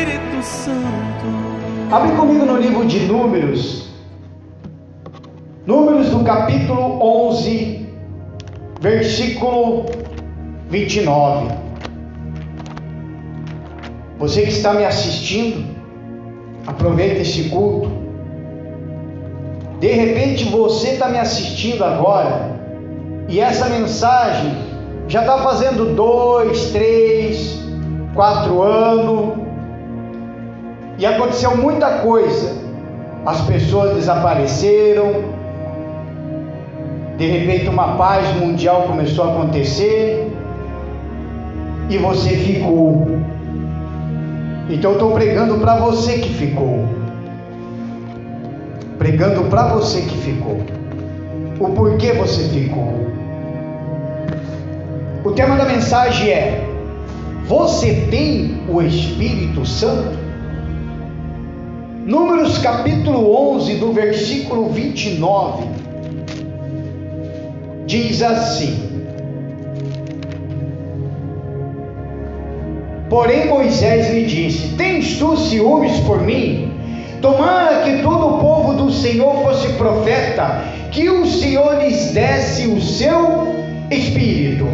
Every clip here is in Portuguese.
Espírito Santo. Abre comigo no livro de Números. Números do capítulo 11, versículo 29. Você que está me assistindo, aproveita esse culto. De repente você está me assistindo agora e essa mensagem já está fazendo 2, 3, 4 anos e aconteceu muita coisa. As pessoas desapareceram, de repente uma paz mundial começou a acontecer e você ficou. Então eu estou pregando para você que ficou. Pregando para você que ficou. O porquê você ficou. O tema da mensagem é: você tem o Espírito Santo? Números capítulo 11, do versículo 29, diz assim: porém Moisés lhe disse: tens tu ciúmes por mim? Tomara que todo o povo do Senhor fosse profeta, que o Senhor lhes desse o seu Espírito.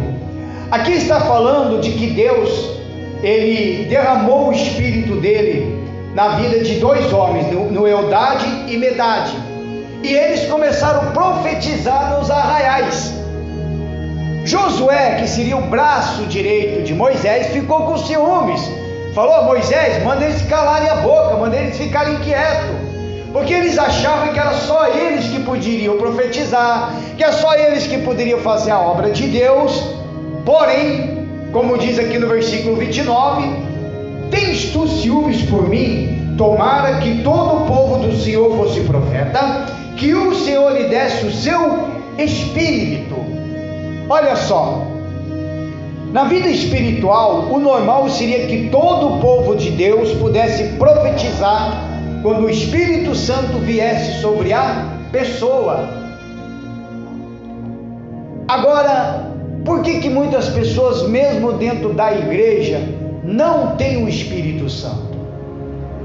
Aqui está falando de que Deus, Ele derramou o Espírito dele na vida de dois homens, no Eldade e Medade, e eles começaram a profetizar nos arraiais. Josué, que seria o braço direito de Moisés, ficou com ciúmes. Falou: Moisés, manda eles calarem a boca, manda eles ficarem quietos, porque eles achavam que era só eles que poderiam profetizar, que é só eles que poderiam fazer a obra de Deus. Porém, como diz aqui no versículo 29, tens tu ciúmes por mim? Tomara que todo o povo do Senhor fosse profeta, que o Senhor lhe desse o seu Espírito. Olha só, na vida espiritual, o normal seria que todo o povo de Deus pudesse profetizar quando o Espírito Santo viesse sobre a pessoa. Agora, por que muitas pessoas, mesmo dentro da igreja, não têm o Espírito Santo?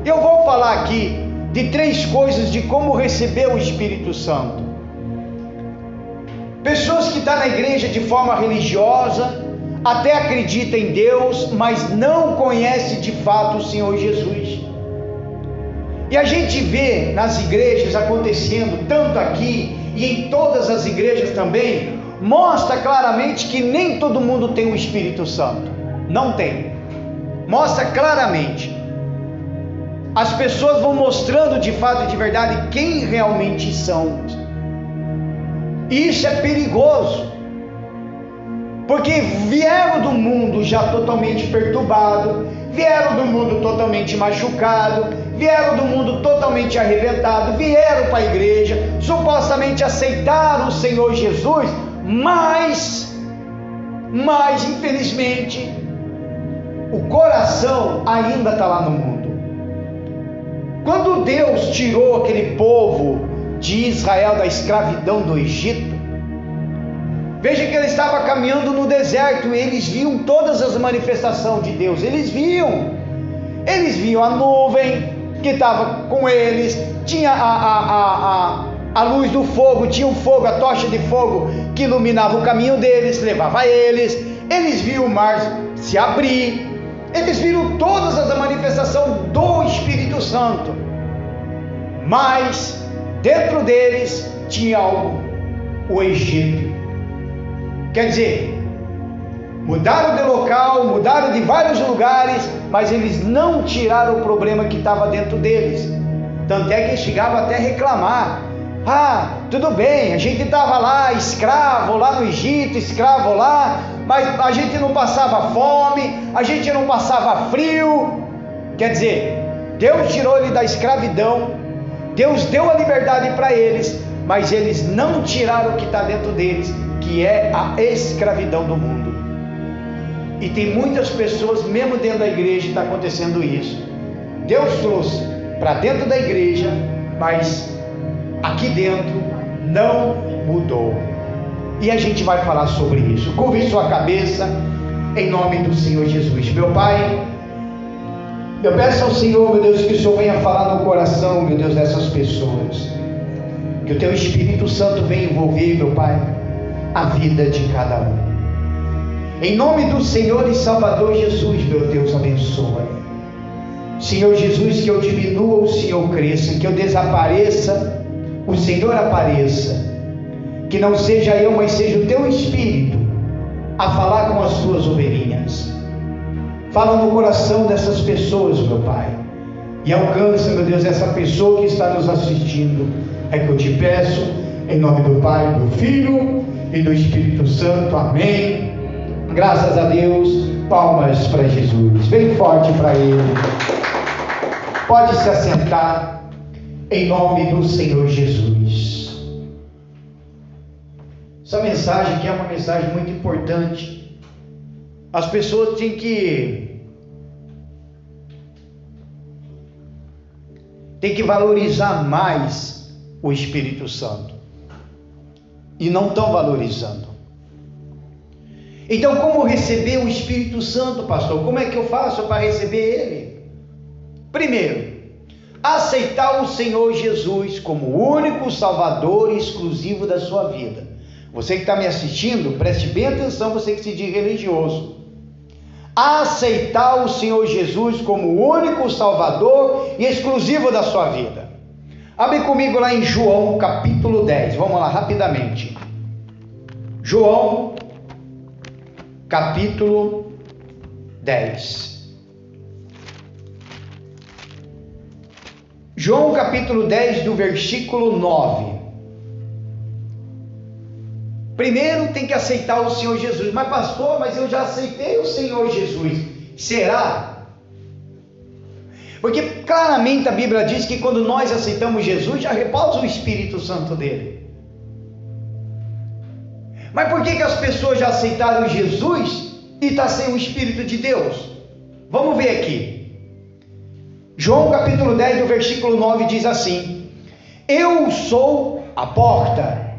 Eu vou falar aqui de 3 coisas de como receber o Espírito Santo. Pessoas que estão na igreja de forma religiosa, até acredita em Deus, mas não conhece de fato o Senhor Jesus. E a gente vê nas igrejas acontecendo, tanto aqui e em todas as igrejas também, mostra claramente que nem todo mundo tem o Espírito Santo. Não tem. Mostra claramente. As pessoas vão mostrando de fato e de verdade quem realmente são. E isso é perigoso, porque vieram do mundo já totalmente perturbado, vieram do mundo totalmente machucado, vieram do mundo totalmente arrebentado, vieram para a igreja, supostamente aceitaram o Senhor Jesus, mas infelizmente o coração ainda está lá no mundo. Quando Deus tirou aquele povo de Israel da escravidão do Egito, veja que ele estava caminhando no deserto e eles viam todas as manifestações de Deus. Eles viam a nuvem que estava com eles, tinha a luz do fogo, tinha o fogo, a tocha de fogo que iluminava o caminho deles, levava eles viam o mar se abrir, eles viram todas as manifestações do Espírito Santo, mas dentro deles tinha algo, o Egito. Quer dizer, mudaram de local, mudaram de vários lugares, mas eles não tiraram o problema que estava dentro deles. Tanto é que eles chegavam até a reclamar: ah, tudo bem, a gente estava lá escravo, lá no Egito, escravo lá, mas a gente não passava fome, a gente não passava frio. Quer dizer, Deus tirou ele da escravidão, Deus deu a liberdade para eles, mas eles não tiraram o que está dentro deles, que é a escravidão do mundo. E tem muitas pessoas, mesmo dentro da igreja, está acontecendo isso. Deus trouxe para dentro da igreja, mas aqui dentro não mudou. E a gente vai falar sobre isso. Curve sua cabeça em nome do Senhor Jesus. Meu Pai, Eu peço ao Senhor, meu Deus, que o Senhor venha falar no coração, meu Deus, dessas pessoas. Que o Teu Espírito Santo venha envolver, meu Pai, a vida de cada um. Em nome do Senhor e Salvador Jesus, meu Deus, abençoa. Senhor Jesus, que eu diminua, o Senhor cresça, que eu desapareça, o Senhor apareça. Que não seja eu, mas seja o Teu Espírito a falar com as Tuas ovelhinhas. Fala no coração dessas pessoas, meu Pai, e alcança, meu Deus, essa pessoa que está nos assistindo. É que eu te peço, em nome do Pai, do Filho e do Espírito Santo. Amém. Graças a Deus. Palmas para Jesus. Bem forte para Ele. Pode se assentar, em nome do Senhor Jesus. Essa mensagem aqui é uma mensagem muito importante. As pessoas têm que valorizar mais o Espírito Santo, e não estão valorizando. Então, como receber o Espírito Santo, pastor? Como é que eu faço para receber ele? Primeiro, aceitar o Senhor Jesus como o único Salvador e exclusivo da sua vida. Você que está me assistindo, preste bem atenção, você que se diz religioso. Aceitar o Senhor Jesus como o único Salvador e exclusivo da sua vida. Abre comigo lá em João capítulo 10, vamos lá rapidamente. João capítulo 10. João capítulo 10 do versículo 9. Primeiro tem que aceitar o Senhor Jesus. Mas pastor, mas eu já aceitei o Senhor Jesus. Será? Porque claramente a Bíblia diz que quando nós aceitamos Jesus, já repousa o Espírito Santo dele. Mas por que as pessoas já aceitaram Jesus e está sem o Espírito de Deus? Vamos ver aqui. João capítulo 10 do versículo 9 diz assim: eu sou a porta.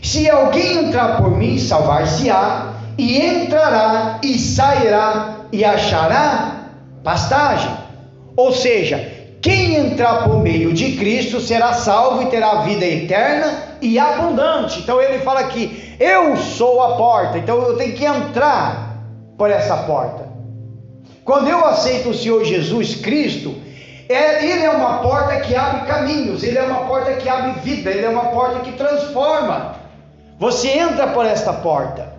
Se alguém entrar por mim, salvar-se-á, e entrará e sairá e achará pastagem. Ou seja, quem entrar por meio de Cristo será salvo e terá vida eterna e abundante. Então ele fala aqui: eu sou a porta. Então eu tenho que entrar por essa porta. Quando eu aceito o Senhor Jesus Cristo, ele é uma porta que abre caminhos, ele é uma porta que abre vida, ele é uma porta que transforma. Você entra por esta porta.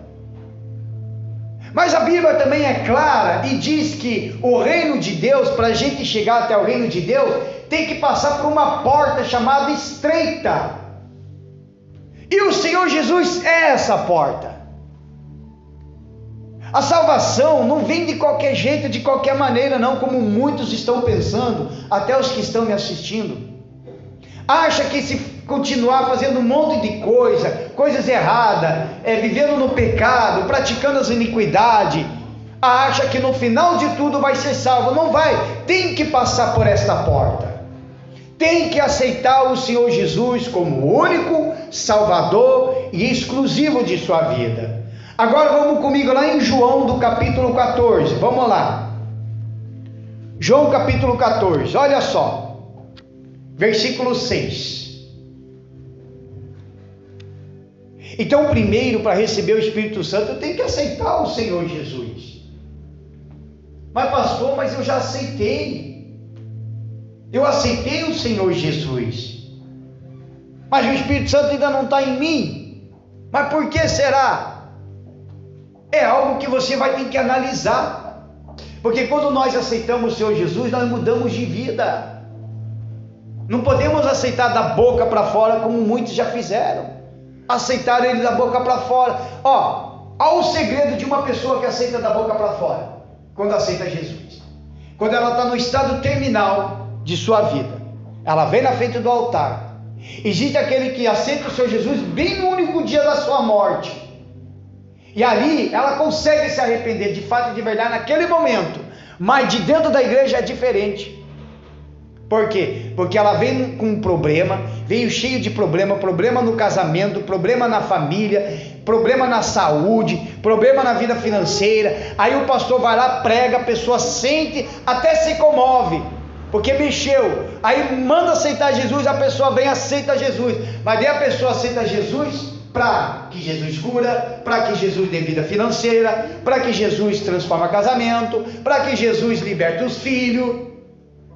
Mas a Bíblia também é clara e diz que o reino de Deus, para a gente chegar até o reino de Deus, tem que passar por uma porta chamada estreita. E o Senhor Jesus é essa porta. A salvação não vem de qualquer jeito, de qualquer maneira não, como muitos estão pensando, até os que estão me assistindo. Acha que se continuar fazendo um monte de coisas erradas, vivendo no pecado, praticando as iniquidades, acha que no final de tudo vai ser salvo. Não vai, tem que passar por esta porta, tem que aceitar o Senhor Jesus como o único Salvador e exclusivo de sua vida. Agora vamos comigo lá em João do capítulo 14, vamos lá, João capítulo 14, olha só, versículo 6. Então, primeiro, para receber o Espírito Santo, eu tenho que aceitar o Senhor Jesus. Mas pastor, mas eu já aceitei. Eu aceitei o Senhor Jesus. Mas o Espírito Santo ainda não está em mim. Mas por que será? É algo que você vai ter que analisar. Porque quando nós aceitamos o Senhor Jesus, nós mudamos de vida. Não podemos aceitar da boca para fora como muitos já fizeram. Aceitar ele da boca para fora. Olha o segredo de uma pessoa que aceita da boca para fora. Quando aceita Jesus, quando ela está no estado terminal de sua vida, ela vem na frente do altar. Existe aquele que aceita o Senhor Jesus bem no único dia da sua morte, e ali ela consegue se arrepender de fato e de verdade naquele momento. Mas de dentro da igreja é diferente. Por quê? Porque ela veio com um problema, veio cheio de problema no casamento, problema na família, problema na saúde, problema na vida financeira. Aí o pastor vai lá, prega, a pessoa sente, até se comove, porque mexeu. Aí manda aceitar Jesus, a pessoa vem e aceita Jesus. Mas daí a pessoa aceita Jesus para que Jesus cura, para que Jesus dê vida financeira, para que Jesus transforma casamento, para que Jesus liberte os filhos.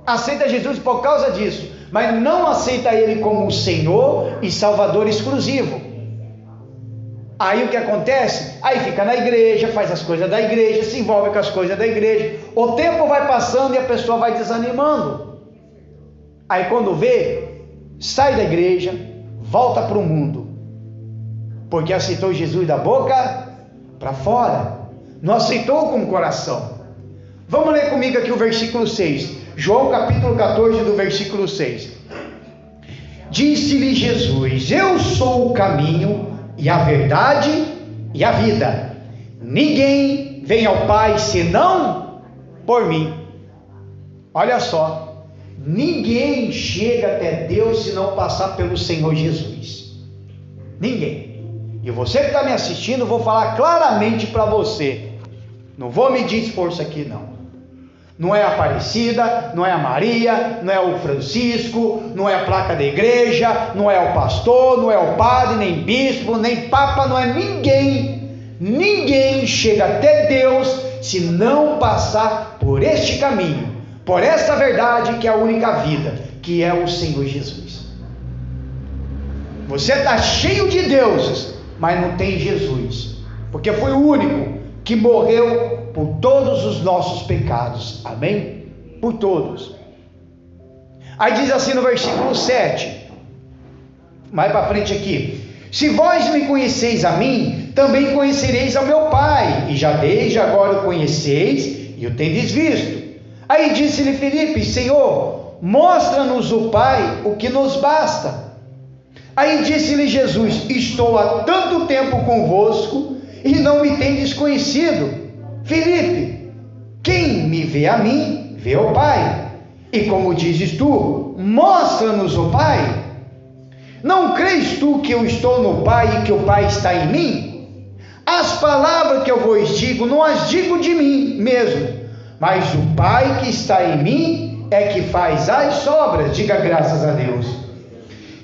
Aceita Jesus por causa disso, mas não aceita Ele como o Senhor e Salvador exclusivo. Aí o que acontece? Aí fica na igreja, faz as coisas da igreja, se envolve com as coisas da igreja. O tempo vai passando e a pessoa vai desanimando. Aí quando vê, sai da igreja, volta para o mundo, porque aceitou Jesus da boca para fora, não aceitou com o coração. Vamos ler comigo aqui o versículo 6, João capítulo 14, do versículo 6. Disse-lhe Jesus: eu sou o caminho e a verdade e a vida. Ninguém vem ao Pai senão por mim. Olha só, ninguém chega até Deus se não passar pelo Senhor Jesus. Ninguém. E você que está me assistindo, vou falar claramente para você. Não vou medir esforço aqui não. Não é a Aparecida, não é a Maria, não é o Francisco, não é a placa da igreja, não é o pastor, não é o padre, nem bispo, nem papa, não é ninguém. Ninguém chega até Deus se não passar por este caminho, por esta verdade que é a única vida, que é o Senhor Jesus. Você está cheio de deuses, mas não tem Jesus, porque foi o único que morreu por todos os nossos pecados, amém? Por todos. Aí diz assim no versículo 7, mais para frente aqui: se vós me conheceis a mim, também conhecereis ao meu Pai, e já desde agora o conheceis e o tendes visto. Aí disse-lhe Filipe: Senhor, mostra-nos o Pai, o que nos basta. Aí disse-lhe Jesus: estou há tanto tempo convosco e não me tendes conhecido, Filipe, quem me vê a mim, vê o Pai. E como dizes tu, mostra-nos o Pai. Não crês tu que eu estou no Pai e que o Pai está em mim? As palavras que eu vos digo, não as digo de mim mesmo, mas o Pai que está em mim é que faz as obras. Diga graças a Deus.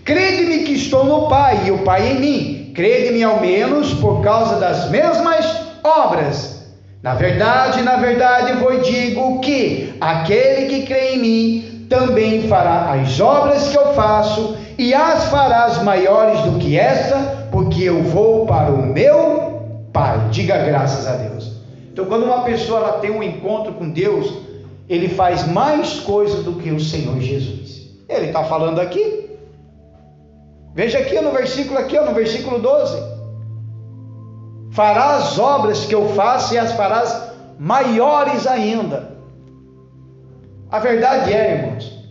Crede-me que estou no Pai e o Pai em mim. Crede-me ao menos por causa das mesmas obras. Na verdade, vos digo que aquele que crê em mim também fará as obras que eu faço, e as farás maiores do que esta, porque eu vou para o meu Pai. Diga graças a Deus. Então, quando uma pessoa ela tem um encontro com Deus, ele faz mais coisas do que o Senhor Jesus. Ele está falando aqui. Veja aqui no versículo 12. Farás as obras que eu faço e as farás maiores ainda. A verdade é, irmãos,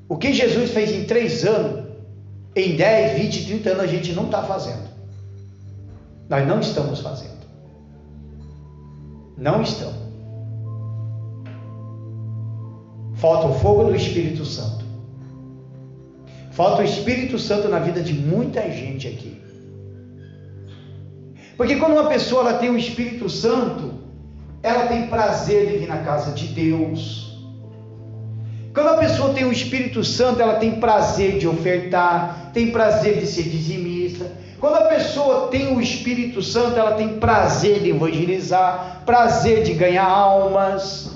o que Jesus fez em 3 anos, em 10, 20, 30 anos a gente não está fazendo. Nós não estamos fazendo. Não estamos. Falta o fogo do Espírito Santo. Falta o Espírito Santo na vida de muita gente aqui. Porque quando uma pessoa ela tem o Espírito Santo, ela tem prazer de vir na casa de Deus. Quando a pessoa tem o Espírito Santo, ela tem prazer de ofertar, tem prazer de ser dizimista. Quando a pessoa tem o Espírito Santo, ela tem prazer de evangelizar, prazer de ganhar almas.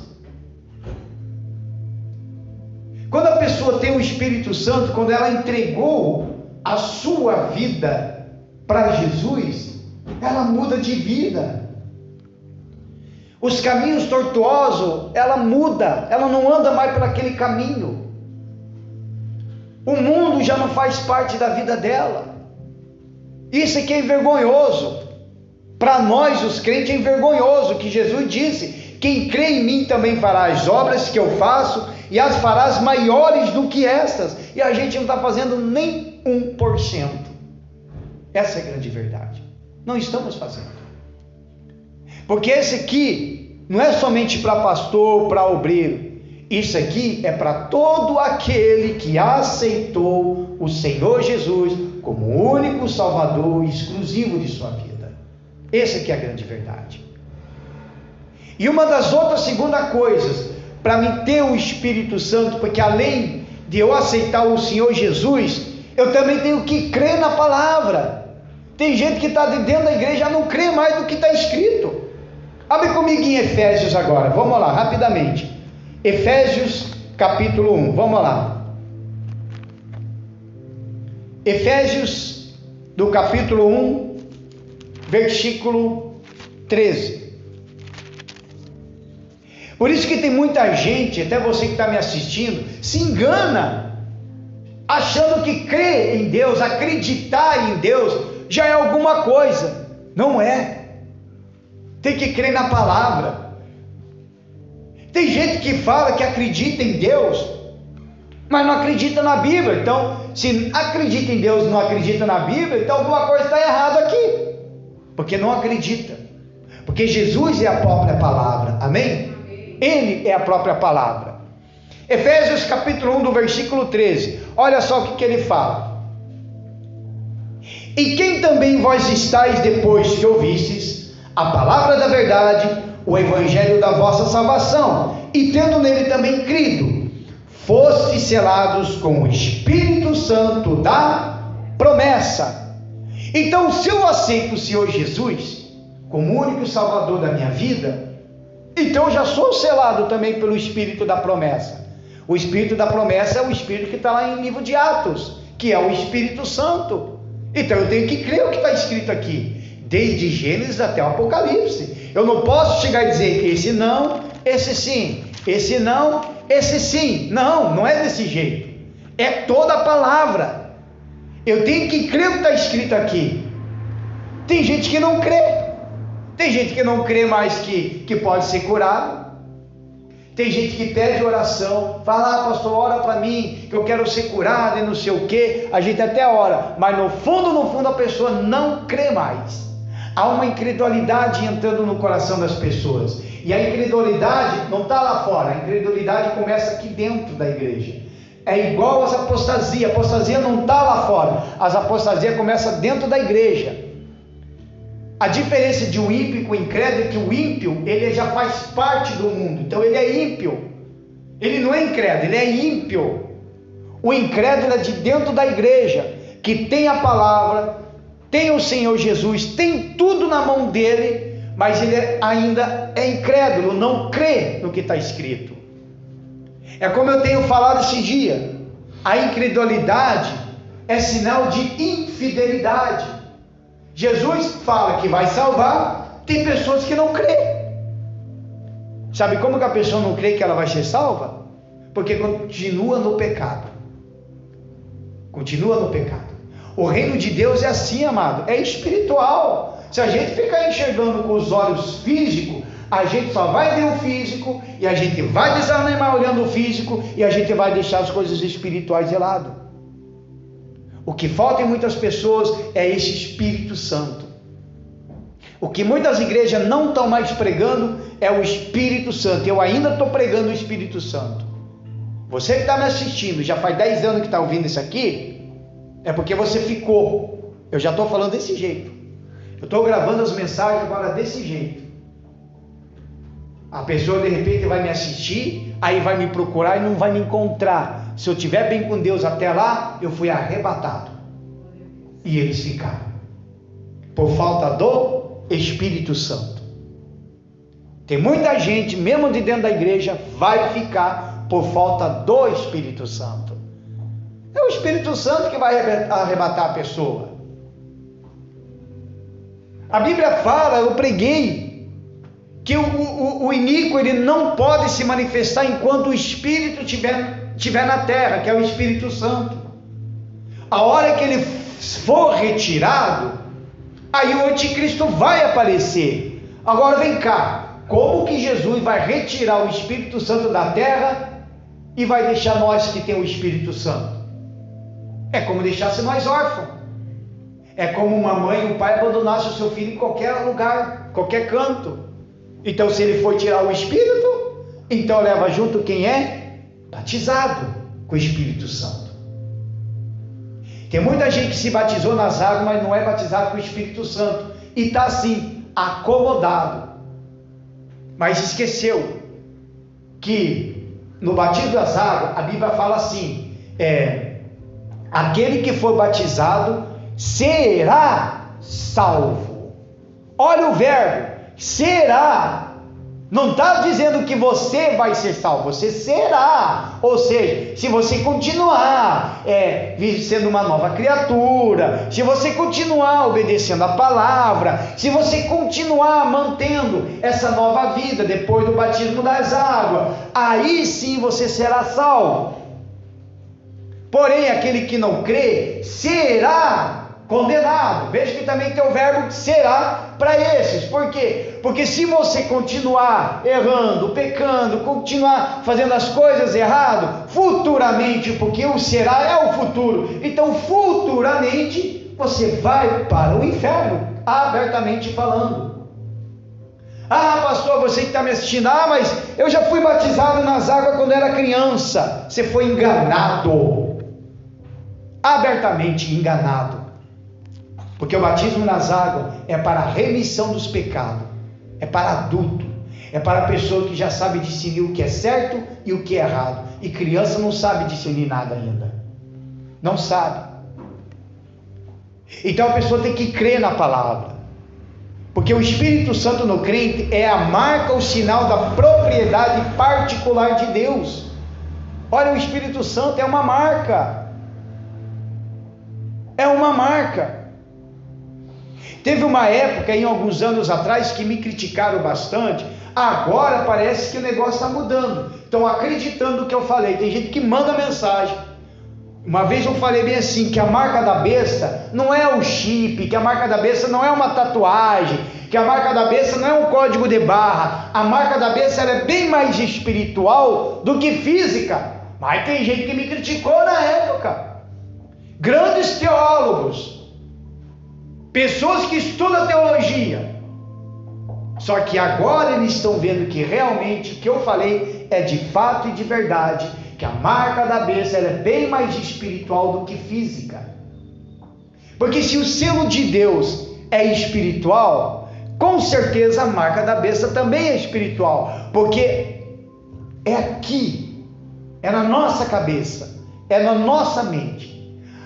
Quando a pessoa tem o Espírito Santo, quando ela entregou a sua vida para Jesus, ela muda de vida. Os caminhos tortuosos, ela muda, ela não anda mais por aquele caminho. O mundo já não faz parte da vida dela. Isso aqui é envergonhoso. Para nós, os crentes, é envergonhoso que Jesus disse: quem crê em mim também fará as obras que eu faço, e as farás maiores do que estas. E a gente não está fazendo nem 1%. Essa é a grande verdade. Não estamos fazendo. Porque esse aqui não é somente para pastor, para obreiro. Isso aqui é para todo aquele que aceitou o Senhor Jesus como o único Salvador exclusivo de sua vida. Essa aqui é a grande verdade. E uma das outras segundas coisas, para mim ter o Espírito Santo, porque além de eu aceitar o Senhor Jesus, eu também tenho que crer na palavra. Tem gente que está dentro da igreja e já não crê mais do que está escrito. Abre comigo em Efésios agora, vamos lá, rapidamente. Efésios capítulo 1, vamos lá. Efésios do capítulo 1, versículo 13. Por isso que tem muita gente, até você que está me assistindo, se engana, achando que crer em Deus, acreditar em Deus, já é alguma coisa. Não é. Tem que crer na palavra. Tem gente que fala que acredita em Deus, mas não acredita na Bíblia. Então, se acredita em Deus e não acredita na Bíblia, então alguma coisa está errada aqui, porque não acredita. Porque Jesus é a própria palavra, amém? Ele é a própria palavra. Efésios capítulo 1 do versículo 13, olha só o que ele fala. E quem também vós estáis depois que ouvistes a palavra da verdade, o evangelho da vossa salvação, e tendo nele também crido, fostes selados com o Espírito Santo da promessa. Então, se eu aceito o Senhor Jesus como o único Salvador da minha vida, então eu já sou selado também pelo Espírito da promessa. O Espírito da promessa é o Espírito que está lá em livro de Atos, que é o Espírito Santo. Então eu tenho que crer o que está escrito aqui, desde Gênesis até o Apocalipse. Eu não posso chegar e dizer esse não, esse sim, esse não, esse sim. Não, não é desse jeito. É toda a palavra. Eu tenho que crer o que está escrito aqui. Tem gente que não crê. Tem gente que não crê mais que pode ser curado. Tem gente que pede oração, fala, pastor, ora para mim, que eu quero ser curado e não sei o que. A gente até ora, mas no fundo a pessoa não crê mais. Há uma incredulidade entrando no coração das pessoas. E a incredulidade não está lá fora, a incredulidade começa aqui dentro da igreja. É igual às apostasias. A apostasia não está lá fora, as apostasias começam dentro da igreja. A diferença de um ímpio com o incrédulo é que o ímpio, ele já faz parte do mundo, então ele é ímpio. Ele não é incrédulo, ele é ímpio. O incrédulo é de dentro da igreja, que tem a palavra, tem o Senhor Jesus, tem tudo na mão dele, mas ele ainda é incrédulo, não crê no que está escrito. É como eu tenho falado esse dia, a incredulidade é sinal de infidelidade. Jesus fala que vai salvar, tem pessoas que não crê. Sabe como que a pessoa não crê que ela vai ser salva? Porque continua no pecado. Continua no pecado. O reino de Deus é assim, amado, é espiritual. Se a gente ficar enxergando com os olhos físicos, a gente só vai ver o físico, e a gente vai desanimar olhando o físico, e a gente vai deixar as coisas espirituais de lado. O que falta em muitas pessoas é esse Espírito Santo. O que muitas igrejas não estão mais pregando é o Espírito Santo. Eu ainda estou pregando o Espírito Santo. Você que está me assistindo, já faz 10 anos que está ouvindo isso aqui, é porque você ficou. Eu já estou falando desse jeito. Eu estou gravando as mensagens agora desse jeito. A pessoa de repente vai me assistir, aí vai me procurar e não vai me encontrar. Se eu estiver bem com Deus até lá, eu fui arrebatado. E eles ficaram. Por falta do Espírito Santo. Tem muita gente, mesmo de dentro da igreja, vai ficar por falta do Espírito Santo. É o Espírito Santo que vai arrebatar a pessoa. A Bíblia fala, eu preguei, que o iníquo ele não pode se manifestar enquanto o Espírito estiver na terra, que é o Espírito Santo. A hora que ele for retirado, aí o anticristo vai aparecer. Agora vem cá, como que Jesus vai retirar o Espírito Santo da terra e vai deixar nós que tem o Espírito Santo? É como deixasse nós órfãos. É como uma mãe e um pai abandonassem o seu filho em qualquer lugar, qualquer canto. Então se ele for tirar o Espírito, então leva junto quem é batizado com o Espírito Santo. Tem muita gente que se batizou nas águas, mas não é batizado com o Espírito Santo, e está assim, acomodado, mas esqueceu que no batismo das águas, a Bíblia fala assim, aquele que for batizado será salvo. Olha o verbo, será. Não está dizendo que você vai ser salvo, você será. Ou seja, se você continuar sendo uma nova criatura, se você continuar obedecendo a palavra, se você continuar mantendo essa nova vida depois do batismo das águas, aí sim você será salvo. Porém, aquele que não crê será condenado. Veja que também tem o verbo será para esses. Por quê? Porque se você continuar errando, pecando, continuar fazendo as coisas errado, futuramente, porque o será é o futuro, então futuramente você vai para o inferno, abertamente falando. Ah, pastor, você que está me assistindo, mas eu já fui batizado nas águas quando era criança. Você foi enganado, abertamente enganado. Porque o batismo nas águas é para a remissão dos pecados, é para adulto, é para a pessoa que já sabe discernir o que é certo e o que é errado. E criança não sabe discernir nada ainda, não sabe. Então a pessoa tem que crer na palavra, porque o Espírito Santo no crente é a marca, o sinal da propriedade particular de Deus. Olha, o Espírito Santo é uma marca, é uma marca. Teve uma época, aí, alguns anos atrás, que me criticaram bastante. Agora parece que o negócio está mudando. Estão acreditando no que eu falei. Tem gente que manda mensagem. Uma vez eu falei bem assim, que a marca da besta não é o chip, que a marca da besta não é uma tatuagem, que a marca da besta não é um código de barra. A marca da besta ela é bem mais espiritual do que física. Mas tem gente que me criticou na época. Grandes teólogos, pessoas que estudam teologia, só que agora eles estão vendo que realmente o que eu falei é de fato e de verdade, que a marca da besta ela é bem mais espiritual do que física. Porque se o selo de Deus é espiritual, com certeza a marca da besta também é espiritual, porque é aqui, é na nossa cabeça, é na nossa mente.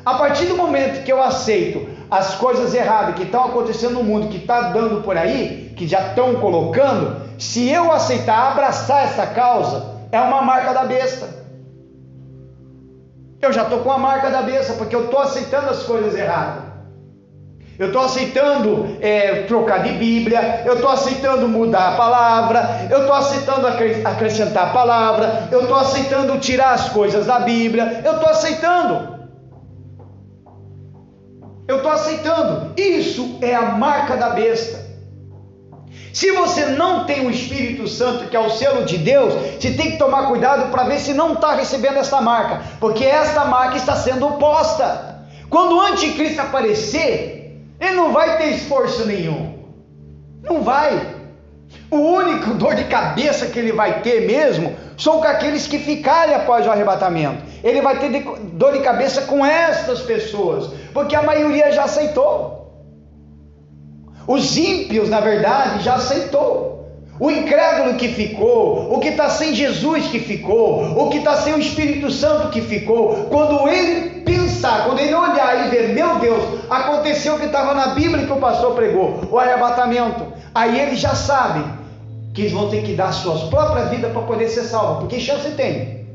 A partir do momento que eu aceito as coisas erradas que estão acontecendo no mundo, que está dando por aí, que já estão colocando, se eu aceitar, abraçar essa causa, é uma marca da besta. Eu já estou com a marca da besta, porque eu estou aceitando as coisas erradas. Eu estou aceitando trocar de Bíblia, eu estou aceitando mudar a palavra, eu estou aceitando acrescentar a palavra, eu estou aceitando tirar as coisas da Bíblia, eu estou aceitando. Eu estou aceitando. Isso é a marca da besta. Se você não tem o Espírito Santo, que é o selo de Deus, você tem que tomar cuidado para ver se não está recebendo essa marca, porque esta marca está sendo oposta. Quando o anticristo aparecer, ele não vai ter esforço nenhum, não vai. O único dor de cabeça que ele vai ter mesmo são com aqueles que ficarem após o arrebatamento. Ele vai ter dor de cabeça com estas pessoas, porque a maioria já aceitou. Os ímpios, na verdade, já aceitou. O incrédulo que ficou, o que está sem Jesus que ficou, o que está sem o Espírito Santo que ficou, quando ele pensar, quando ele olhar e ver, meu Deus, aconteceu o que estava na Bíblia que o pastor pregou, o arrebatamento, aí eles já sabem que eles vão ter que dar suas próprias vidas para poder ser salvos, porque chance tem,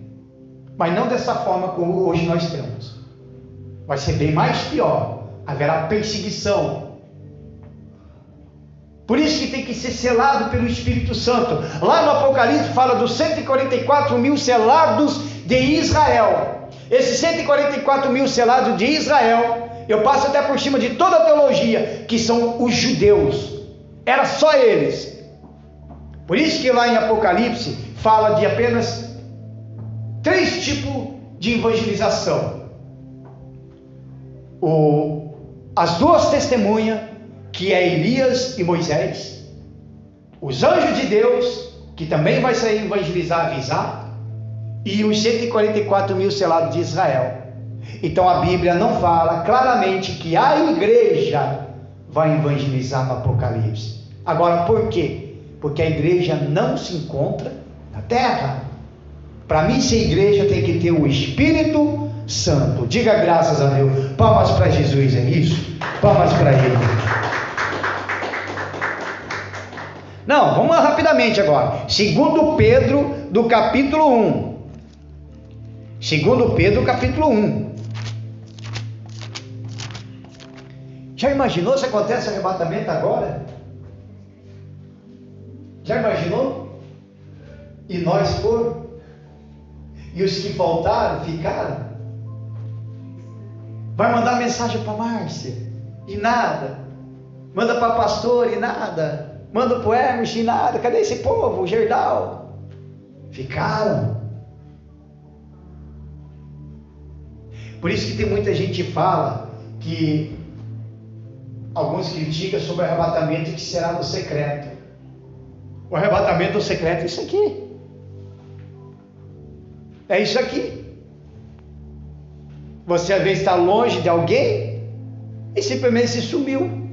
mas não dessa forma como hoje nós temos. Vai ser bem mais pior, haverá perseguição. Por isso que tem que ser selado pelo Espírito Santo. Lá no Apocalipse fala dos 144 mil selados de Israel. Esses 144 mil selados de Israel, eu passo até por cima de toda a teologia, que são os judeus. Era só eles. Por isso que lá em Apocalipse fala de apenas 3 tipos de evangelização. As 2 testemunhas, que é Elias e Moisés, os anjos de Deus que também vai sair evangelizar, avisar, e os 144 mil selados de Israel. Então a Bíblia não fala claramente que a igreja vai evangelizar no Apocalipse. Agora, por quê? Porque a igreja não se encontra na terra. Para mim, ser igreja tem que ter o Espírito Santo. Diga graças a Deus. Palmas para Jesus, é isso? Palmas para Ele. Não, vamos lá rapidamente agora. 2 Pedro, do capítulo 1. 2 Pedro, capítulo 1. Já imaginou se acontece arrebatamento agora? Já imaginou? E nós foram? E os que faltaram, ficaram? Vai mandar mensagem para Márcia? E nada. Manda para pastor e nada. Manda para o Hermes e nada. Cadê esse povo? O Gerdau? Ficaram. Por isso que tem muita gente que fala que alguns criticam sobre o arrebatamento que será no secreto. O arrebatamento do secreto é isso aqui. É isso aqui. Você às vezes está longe de alguém e simplesmente se sumiu.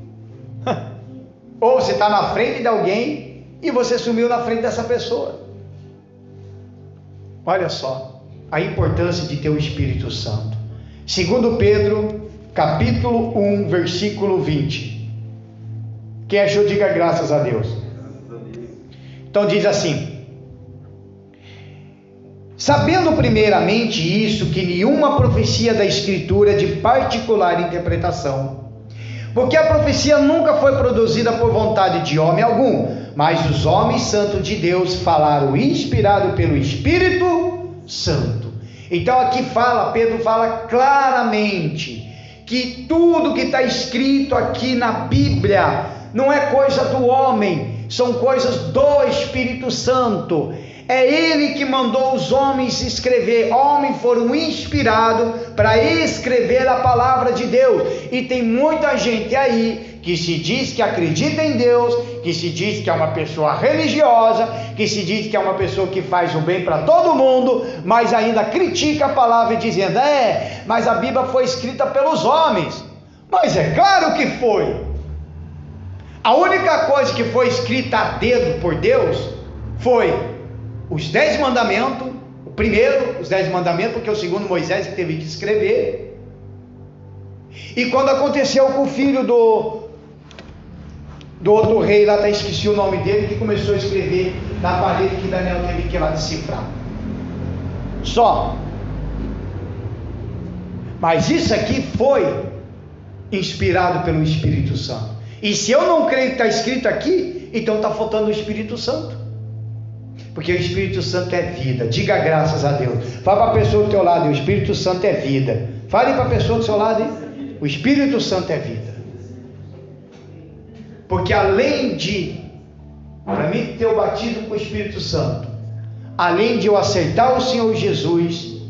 Ou você está na frente de alguém e você sumiu na frente dessa pessoa. Olha só a importância de ter o Espírito Santo. 2 Pedro, capítulo 1, versículo 20. Quem achou, diga graças a Deus. Então diz assim: sabendo primeiramente isso, que nenhuma profecia da Escritura é de particular interpretação, porque a profecia nunca foi produzida por vontade de homem algum, mas os homens santos de Deus falaram inspirado pelo Espírito Santo. Então aqui Pedro fala claramente que tudo que está escrito aqui na Bíblia não é coisa do homem, são coisas do Espírito Santo. É Ele que mandou os homens escrever. Homens foram inspirados para escrever a palavra de Deus. E tem muita gente aí que se diz que acredita em Deus, que se diz que é uma pessoa religiosa, que se diz que é uma pessoa que faz o bem para todo mundo, mas ainda critica a palavra dizendo: mas a Bíblia foi escrita pelos homens. Mas é claro que foi. A única coisa que foi escrita a dedo por Deus foi os 10 mandamentos. O primeiro, os 10 mandamentos, porque o segundo Moisés que teve que escrever. E quando aconteceu com o filho do outro rei lá, esqueci o nome dele, que começou a escrever na parede, que Daniel teve que ir lá decifrar. Só. Mas isso aqui foi inspirado pelo Espírito Santo. E se eu não creio que está escrito aqui, então está faltando o Espírito Santo. Porque o Espírito Santo é vida. Diga graças a Deus. Fala para a pessoa do teu lado: o Espírito Santo é vida. Fale para a pessoa do seu lado: o Espírito Santo é vida. Porque além de, para mim ter o batismo com o Espírito Santo, além de eu acertar o Senhor Jesus,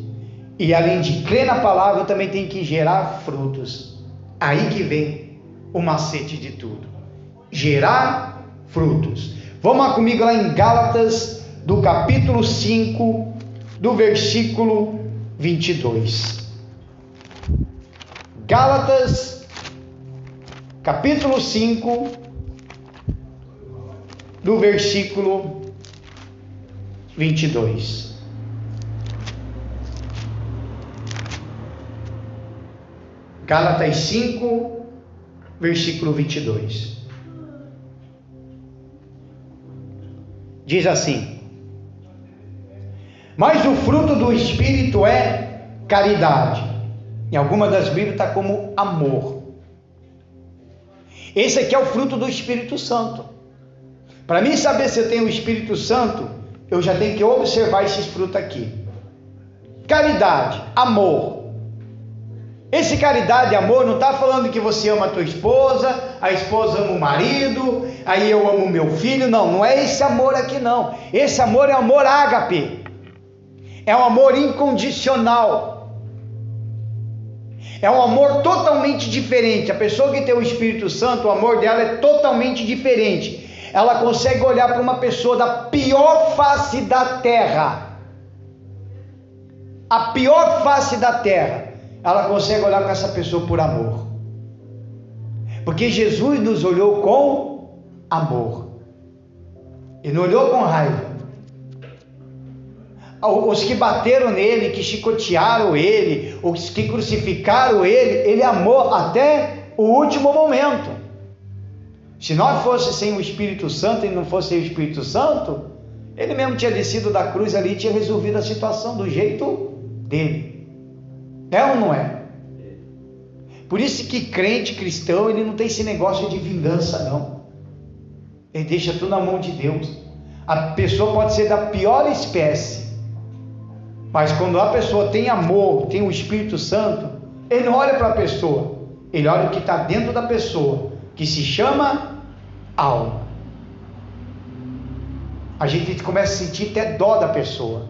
e além de crer na palavra, eu também tenho que gerar frutos. Aí que vem o macete de tudo: gerar frutos. Vamos lá comigo lá em Gálatas, do capítulo 5, do versículo 22. Gálatas, capítulo 5, do versículo 22. Gálatas 5, versículo 22. Diz assim: mas o fruto do Espírito é caridade. Em alguma das Bíblias está como amor. Esse aqui é o fruto do Espírito Santo. Para mim saber se eu tenho o Espírito Santo, eu já tenho que observar esses frutos aqui. Caridade, amor. Esse caridade e amor não está falando que você ama a tua esposa, a esposa ama o marido, aí eu amo o meu filho. Não é esse amor aqui não. Esse amor é amor ágape. É um amor incondicional. É um amor totalmente diferente. A pessoa que tem o Espírito Santo, o amor dela é totalmente diferente. ela consegue olhar para uma pessoa da pior face da terra, a pior face da terra, ela consegue olhar para essa pessoa por amor, porque Jesus nos olhou com amor, e não olhou com raiva. Os que bateram nele, que chicotearam ele, os que crucificaram ele amou até o último momento. Se nós fosse sem o Espírito Santo e não fosse o Espírito Santo, ele mesmo tinha descido da cruz ali e tinha resolvido a situação do jeito dele. É ou não é? Por isso que crente cristão, ele não tem esse negócio de vingança não. Ele deixa tudo na mão de Deus. A pessoa pode ser da pior espécie, mas quando a pessoa tem amor, tem o Espírito Santo, ele não olha para a pessoa, ele olha o que está dentro da pessoa, que se chama alma. A gente começa a sentir até dó da pessoa,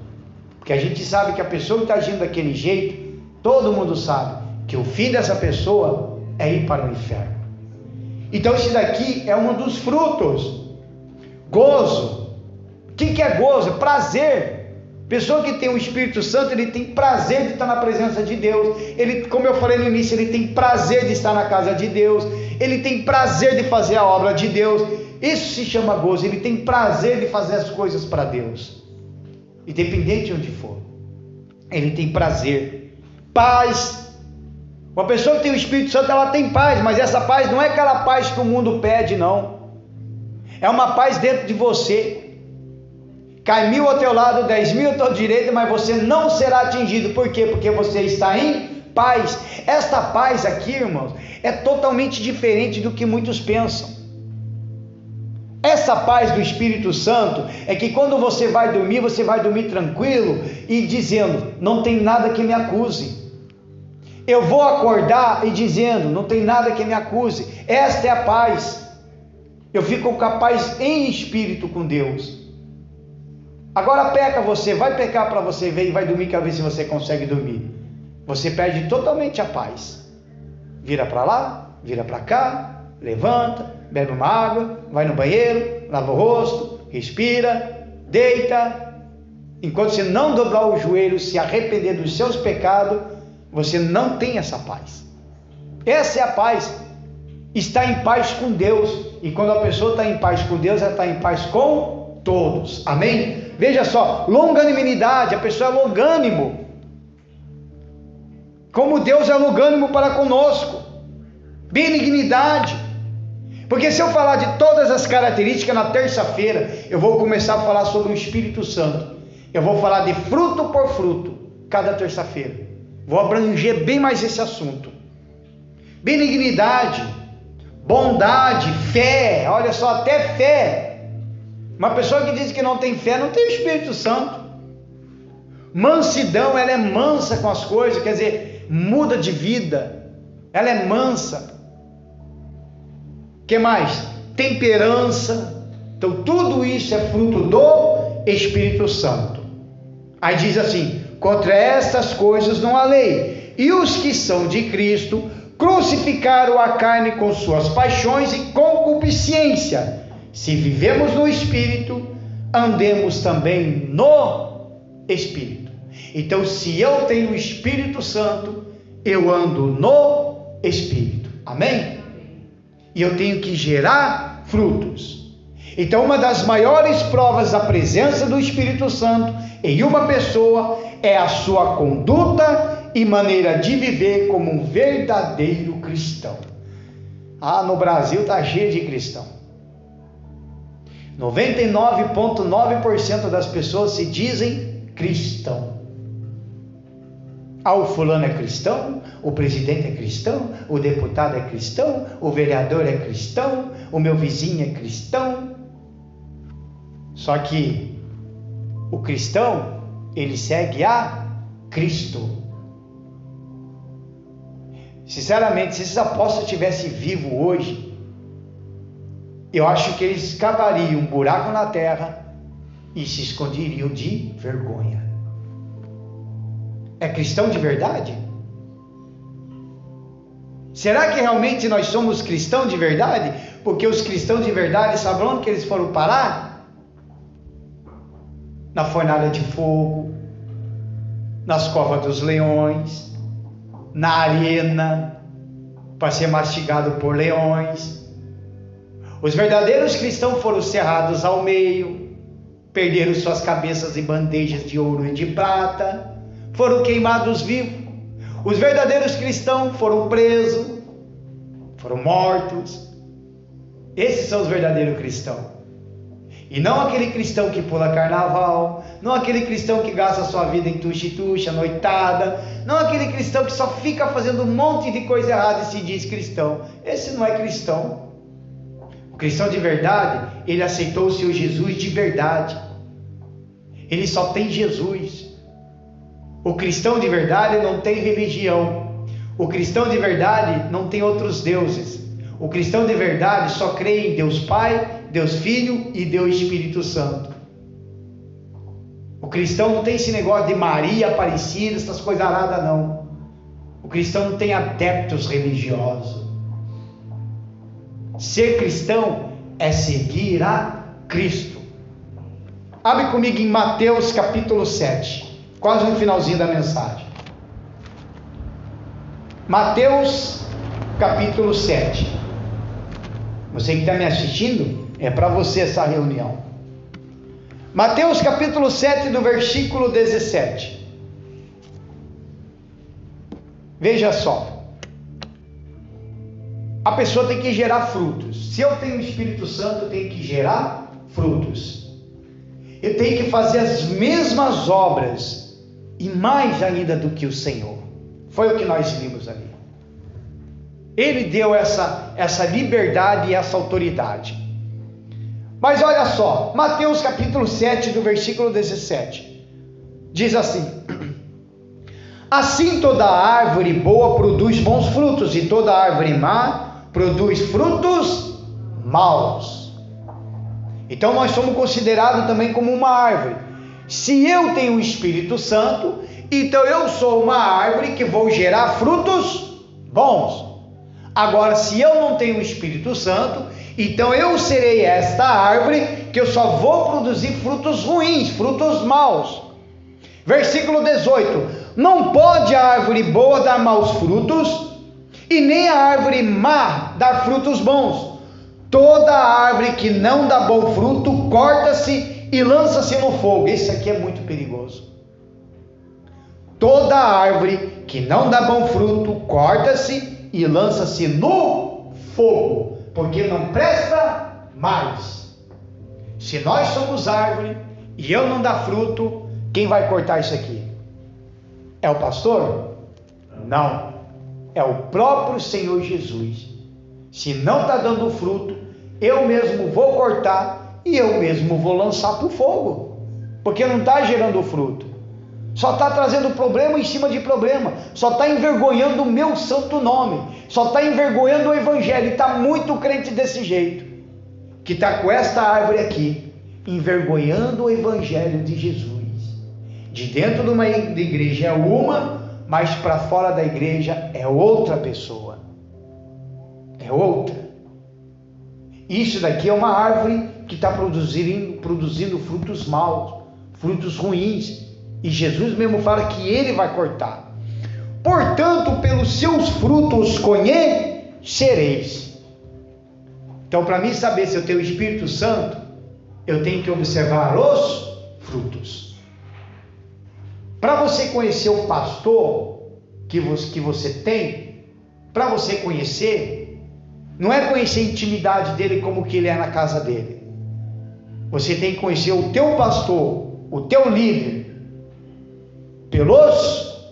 porque a gente sabe que a pessoa que está agindo daquele jeito, todo mundo sabe que o fim dessa pessoa é ir para o inferno. Então esse daqui é um dos frutos. Gozo. O que é gozo? Prazer. Pessoa que tem o Espírito Santo, ele tem prazer de estar na presença de Deus. Ele, como eu falei no início, ele tem prazer de estar na casa de Deus. Ele tem prazer de fazer a obra de Deus. Isso se chama gozo. Ele tem prazer de fazer as coisas para Deus, independente de onde for. Ele tem prazer. Paz. Uma pessoa que tem o Espírito Santo, ela tem paz, mas essa paz não é aquela paz que o mundo pede, não. É uma paz dentro de você. Cai 1000 ao teu lado, 10.000 ao teu direito, mas você não será atingido. Por quê? Porque você está em paz. Esta paz aqui, irmãos, é totalmente diferente do que muitos pensam. Essa paz do Espírito Santo é que quando você vai dormir tranquilo e dizendo, não tem nada que me acuse. Eu vou acordar e dizendo, não tem nada que me acuse. Esta é a paz. Eu fico capaz em espírito com Deus. Agora peca você, vai pecar para você ver e vai dormir, quer ver se você consegue dormir. Você perde totalmente a paz. Vira para lá, vira para cá, levanta, bebe uma água, vai no banheiro, lava o rosto, respira, deita. Enquanto você não dobrar o joelho, se arrepender dos seus pecados, você não tem essa paz. Essa é a paz. Está em paz com Deus. E quando a pessoa está em paz com Deus, ela está em paz com todos. Amém? Veja só, longanimidade, a pessoa é longânimo. Como Deus é longânimo para conosco. Benignidade. Porque se eu falar de todas as características na terça-feira, eu vou começar a falar sobre o Espírito Santo. Eu vou falar de fruto por fruto, cada terça-feira. Vou abranger bem mais esse assunto. Benignidade, bondade, fé, olha só, até fé. Uma pessoa que diz que não tem fé, não tem o Espírito Santo. Mansidão, ela é mansa com as coisas, quer dizer, muda de vida. Ela é mansa. O que mais? Temperança. Então tudo isso é fruto do Espírito Santo. Aí diz assim, contra estas coisas não há lei. E os que são de Cristo crucificaram a carne com suas paixões e concupiscência. Se vivemos no Espírito, andemos também no Espírito. Então, se eu tenho o Espírito Santo, eu ando no Espírito. Amém? E eu tenho que gerar frutos. Então, uma das maiores provas da presença do Espírito Santo em uma pessoa é a sua conduta e maneira de viver como um verdadeiro cristão. No Brasil está cheio de cristão. 99,9% das pessoas se dizem cristão. O fulano é cristão, o presidente é cristão, o deputado é cristão, o vereador é cristão, o meu vizinho é cristão. Só que o cristão, ele segue a Cristo. Sinceramente, se esses apóstolos estivessem vivos hoje, eu acho que eles cavariam um buraco na terra e se esconderiam de vergonha. É cristão de verdade? Será que realmente nós somos cristãos de verdade? Porque os cristãos de verdade, sabe onde que eles foram parar? Na fornalha de fogo, nas covas dos leões, na arena, para ser mastigado por leões. Os verdadeiros cristãos foram cerrados ao meio, perderam suas cabeças em bandejas de ouro e de prata, foram queimados vivos. Os verdadeiros cristãos foram presos, foram mortos. Esses são os verdadeiros cristãos. E não aquele cristão que pula carnaval, não aquele cristão que gasta sua vida em tuxa-tuxa, noitada, não aquele cristão que só fica fazendo um monte de coisa errada e se diz cristão. Esse não é cristão. O cristão de verdade, ele aceitou o seu Jesus de verdade. Ele só tem Jesus. O cristão de verdade não tem religião. O cristão de verdade não tem outros deuses. O cristão de verdade só crê em Deus Pai, Deus Filho e Deus Espírito Santo. O cristão não tem esse negócio de Maria Aparecida, essas coisas aradas não. O cristão não tem adeptos religiosos. Ser cristão é seguir a Cristo. Abre comigo em Mateus capítulo 7, quase no finalzinho da mensagem. Mateus capítulo 7. Você que está me assistindo, é para você essa reunião. Mateus capítulo 7, do versículo 17. Veja só. A pessoa tem que gerar frutos. Se eu tenho o Espírito Santo, eu tenho que gerar frutos. Eu tenho que fazer as mesmas obras e mais ainda do que o Senhor. Foi o que nós vimos ali. Ele deu essa liberdade e essa autoridade. Mas olha só, Mateus capítulo 7, do versículo 17, diz assim: assim toda árvore boa produz bons frutos, e toda árvore má produz frutos maus. Então nós somos considerados também como uma árvore. Se eu tenho o Espírito Santo, então eu sou uma árvore que vou gerar frutos bons. Agora, se eu não tenho o Espírito Santo, então eu serei esta árvore que eu só vou produzir frutos ruins, frutos maus. Versículo 18: não pode a árvore boa dar maus frutos, e nem a árvore má dar frutos bons. Toda árvore que não dá bom fruto, corta-se e lança-se no fogo. Isso aqui é muito perigoso. Toda árvore que não dá bom fruto, corta-se e lança-se no fogo, porque não presta mais. Se nós somos árvore e eu não dar fruto, quem vai cortar isso aqui? É o pastor? Não, é o próprio Senhor Jesus. Se não está dando fruto, eu mesmo vou cortar e eu mesmo vou lançar para o fogo, porque não está gerando fruto. Só está trazendo problema em cima de problema, só está envergonhando o meu santo nome, só está envergonhando o evangelho. E está muito crente desse jeito, que está com esta árvore aqui, envergonhando o evangelho de Jesus. De dentro de uma igreja é uma, mas para fora da igreja é outra pessoa, é outra. Isso daqui é uma árvore que está produzindo frutos maus, frutos ruins. E Jesus mesmo fala que ele vai cortar. Portanto, pelos seus frutos conhecereis. Então, para mim saber se eu tenho o Espírito Santo, eu tenho que observar os frutos. Para você conhecer o pastor que você tem, para você conhecer, não é conhecer a intimidade dele como que ele é na casa dele. Você tem que conhecer o teu pastor, o teu líder, pelos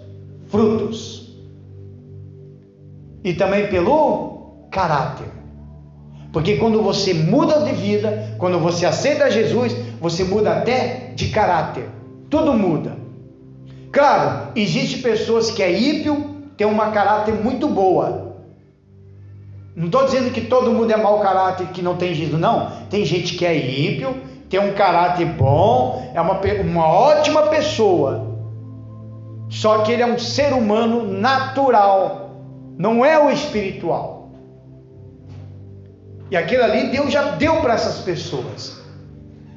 frutos e também pelo caráter. Porque quando você muda de vida, quando você aceita Jesus, você muda até de caráter. Tudo muda. Claro, existe pessoas que é ímpio, tem uma caráter muito boa. Não estou dizendo que todo mundo é mau caráter, que não tem Jesus, não. Tem gente que é ímpio, tem um caráter bom, é uma ótima pessoa. Só que ele é um ser humano natural, não é o espiritual. E aquilo ali Deus já deu para essas pessoas.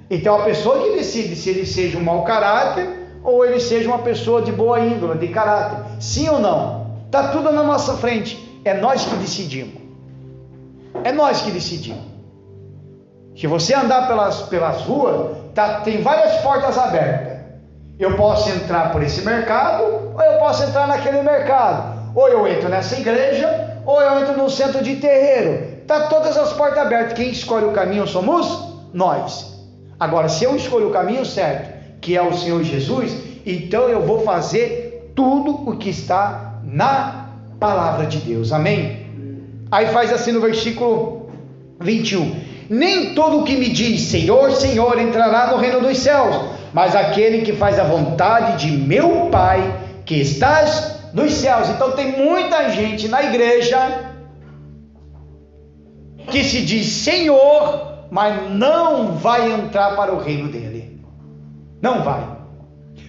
Então a pessoa que decide se ele seja um mau caráter ou ele seja uma pessoa de boa índole, de caráter. Sim ou não? Está tudo na nossa frente. É nós que decidimos. É nós que decidimos. Se você andar pelas ruas, tem várias portas abertas. Eu posso entrar por esse mercado, ou eu posso entrar naquele mercado. Ou eu entro nessa igreja, ou eu entro no centro de terreiro. Está todas as portas abertas. Quem escolhe o caminho somos nós. Agora, se eu escolho o caminho certo, que é o Senhor Jesus, então eu vou fazer tudo o que está na palavra de Deus. Amém? Aí faz assim no versículo 21. Nem todo o que me diz Senhor, Senhor entrará no reino dos céus, mas aquele que faz a vontade de meu Pai que estás nos céus. Então tem muita gente na igreja que se diz Senhor, mas não vai entrar para o reino dele. Não vai.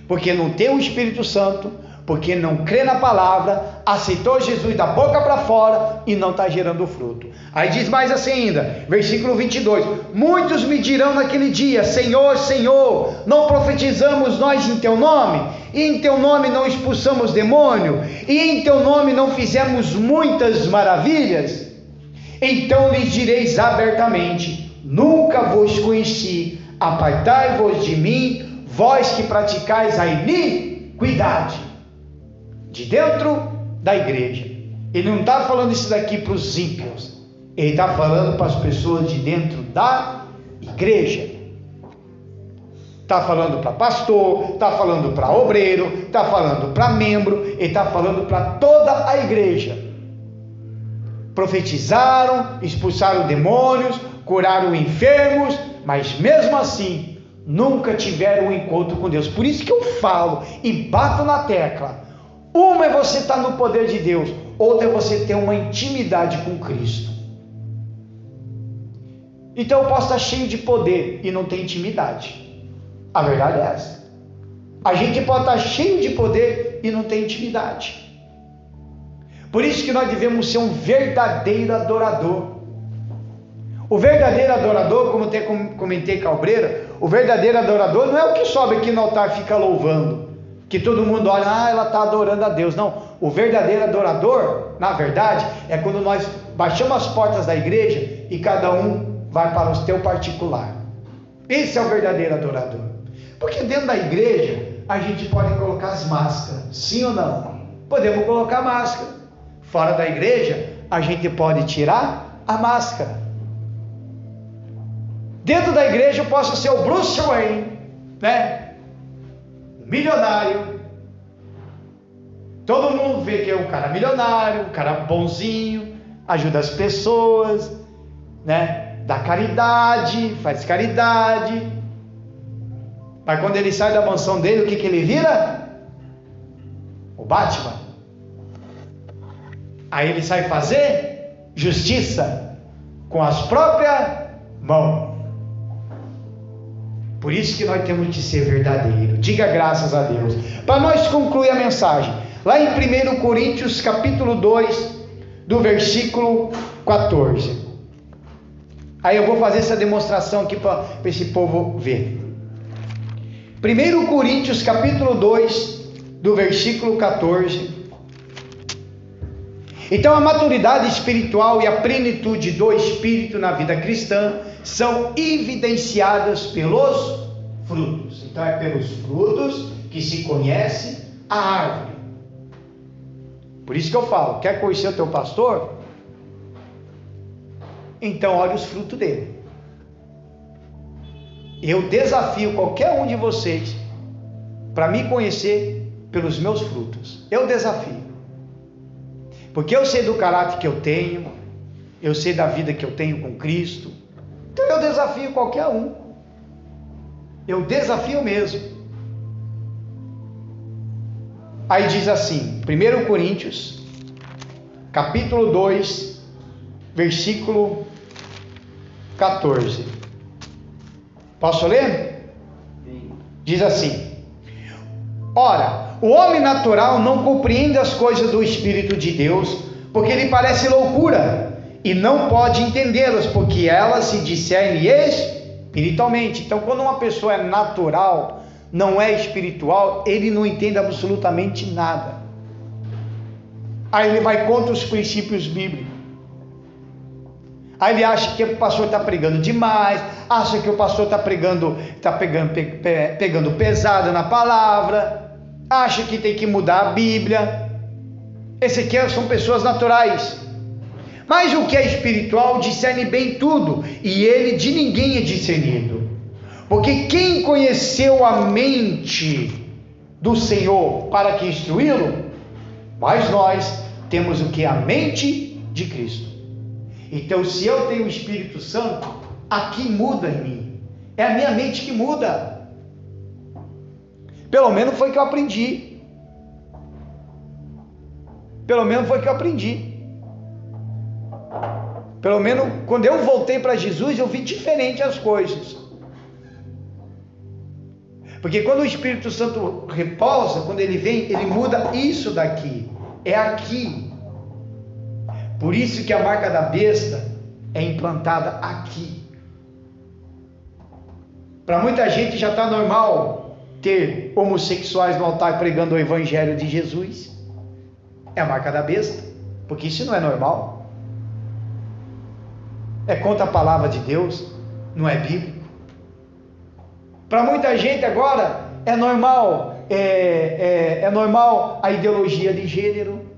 Porque não tem o Espírito Santo, porque não crê na palavra, aceitou Jesus da boca para fora e não está gerando fruto. Aí diz mais assim ainda, versículo 22, muitos me dirão naquele dia, Senhor, Senhor, não profetizamos nós em teu nome? E em teu nome não expulsamos demônio? E em teu nome não fizemos muitas maravilhas? Então lhes direis abertamente, nunca vos conheci, apartai-vos de mim, vós que praticais a iniquidade. De dentro da igreja. Ele não está falando isso daqui para os ímpios, ele está falando para as pessoas de dentro da igreja. Está falando para pastor, está falando para obreiro, está falando para membro, ele está falando para toda a igreja. Profetizaram, expulsaram demônios, curaram enfermos, mas mesmo assim nunca tiveram um encontro com Deus. Por isso que eu falo e bato na tecla. Uma é você estar no poder de Deus, outra é você ter uma intimidade com Cristo. Então eu posso estar cheio de poder e não ter intimidade. A verdade é essa. A gente pode estar cheio de poder e não ter intimidade. Por isso que nós devemos ser um verdadeiro adorador. O verdadeiro adorador, como eu comentei com a obreira, o verdadeiro adorador não é o que sobe aqui no altar e fica louvando, que todo mundo olha, ela está adorando a Deus. Não, o verdadeiro adorador, na verdade, é quando nós baixamos as portas da igreja e cada um vai para o seu particular. Esse é o verdadeiro adorador. Porque dentro da igreja a gente pode colocar as máscaras, sim ou não? Podemos colocar máscara. Fora da igreja a gente pode tirar a máscara. Dentro da igreja eu posso ser o Bruce Wayne, né? Milionário. Todo mundo vê que é um cara milionário, um cara bonzinho, ajuda as pessoas, né? Dá caridade, faz caridade. Mas quando ele sai da mansão dele, o que ele vira? O Batman. Aí ele sai fazer justiça com as próprias mãos. Por isso que nós temos que ser verdadeiro. Diga graças a Deus. Para nós concluir a mensagem, lá em 1 Coríntios capítulo 2, do versículo 14. Aí eu vou fazer essa demonstração aqui para esse povo ver. 1 Coríntios capítulo 2, do versículo 14. Então a maturidade espiritual e a plenitude do Espírito na vida cristã são evidenciadas pelos frutos. Então é pelos frutos que se conhece a árvore. Por isso que eu falo, quer conhecer o teu pastor? Então olha os frutos dele. Eu desafio qualquer um de vocês para me conhecer pelos meus frutos. Eu desafio. Porque eu sei do caráter que eu tenho, eu sei da vida que eu tenho com Cristo. Então eu desafio qualquer um. Eu desafio mesmo. Aí diz assim, 1 Coríntios, capítulo 2, versículo 14. Posso ler? Diz assim: ora, o homem natural não compreende as coisas do Espírito de Deus, porque lhe parece loucura, e não pode entendê-las, porque elas se discernem espiritualmente. Então, quando uma pessoa é natural, não é espiritual, ele não entende absolutamente nada. Aí ele vai contra os princípios bíblicos. Aí ele acha que o pastor está pregando demais, acha que o pastor está pegando pesado na palavra, acha que tem que mudar a Bíblia. Esse aqui são pessoas naturais. Mas o que é espiritual discerne bem tudo, e ele de ninguém é discernido. Porque quem conheceu a mente do Senhor para que instruí-lo? Mas nós temos o que? A mente de Cristo. Então, se eu tenho o Espírito Santo, aqui muda em mim. É a minha mente que muda. Pelo menos foi o que eu aprendi. Pelo menos foi o que eu aprendi. Pelo menos quando eu voltei para Jesus, eu vi diferente as coisas. Porque quando o Espírito Santo repousa, quando ele vem, ele muda isso daqui. É aqui. Por isso que a marca da besta é implantada aqui. Para muita gente já está normal ter homossexuais no altar pregando o evangelho de Jesus. É a marca da besta, porque isso não é normal. É contra a palavra de Deus, não é bíblico. Para muita gente agora é normal, é normal a ideologia de gênero.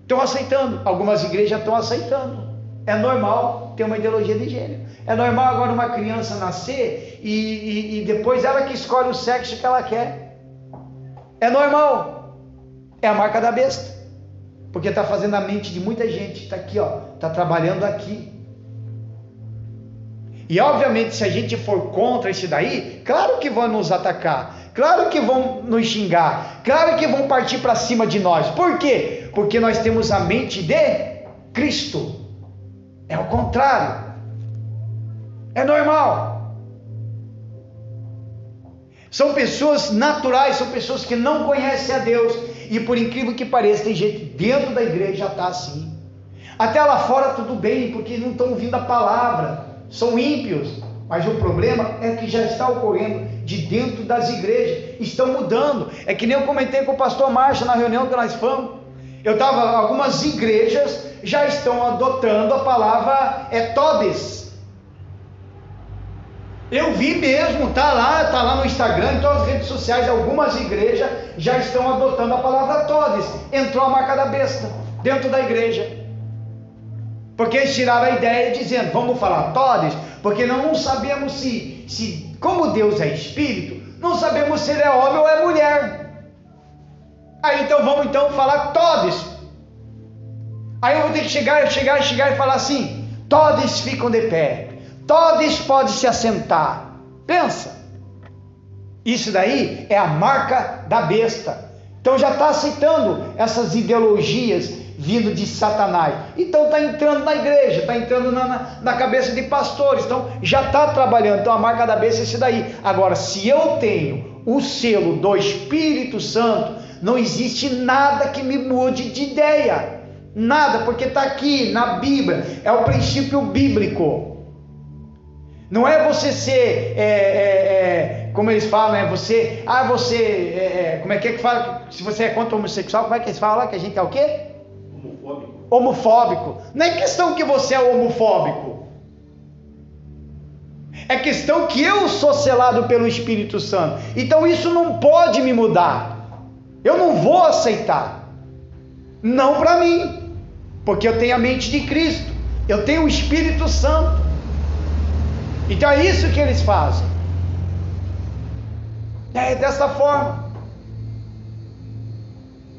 Estão aceitando, algumas igrejas estão aceitando. É normal ter uma ideologia de gênero. É normal agora uma criança nascer e depois ela que escolhe o sexo que ela quer. É normal. É a marca da besta. Porque está fazendo a mente de muita gente. Está aqui, ó, está trabalhando aqui. E obviamente, se a gente for contra isso daí, claro que vão nos atacar, claro que vão nos xingar, claro que vão partir para cima de nós. Por quê? Porque nós temos a mente de Cristo. É o contrário. É normal. São pessoas naturais, são pessoas que não conhecem a Deus. E por incrível que pareça, tem gente dentro da igreja já está assim. Até lá fora tudo bem, porque não estão ouvindo a palavra. São ímpios, mas o problema é que já está ocorrendo de dentro das igrejas, estão mudando. É que nem eu comentei com o pastor Márcio na reunião que nós fomos. Algumas igrejas já estão adotando a palavra todes. Eu vi mesmo, tá lá no Instagram, em todas as redes sociais, algumas igrejas já estão adotando a palavra todes. Entrou a marca da besta dentro da igreja. Porque eles tiraram a ideia dizendo, vamos falar todes, porque não sabemos se como Deus é espírito, não sabemos se ele é homem ou é mulher. Aí então vamos falar todes. Aí eu vou ter que chegar e falar assim, todes ficam de pé, todes podem se assentar. Pensa, isso daí é a marca da besta. Então já está aceitando essas ideologias vindo de Satanás. Então está entrando na igreja, está entrando na cabeça de pastores, então já está trabalhando. Então a marca da besta é isso daí. Agora, se eu tenho o selo do Espírito Santo, não existe nada que me mude de ideia, nada, porque está aqui na Bíblia, é o princípio bíblico. Não é você ser, como eles falam, como é que fala, se você é contra o homossexual, como é que eles falam que a gente é o quê? Homofóbico. Não é questão que você é homofóbico, é questão que eu sou selado pelo Espírito Santo. Então isso não pode me mudar. Eu não vou aceitar. Não para mim, porque eu tenho a mente de Cristo, eu tenho o Espírito Santo. Então é isso que eles fazem. É dessa forma.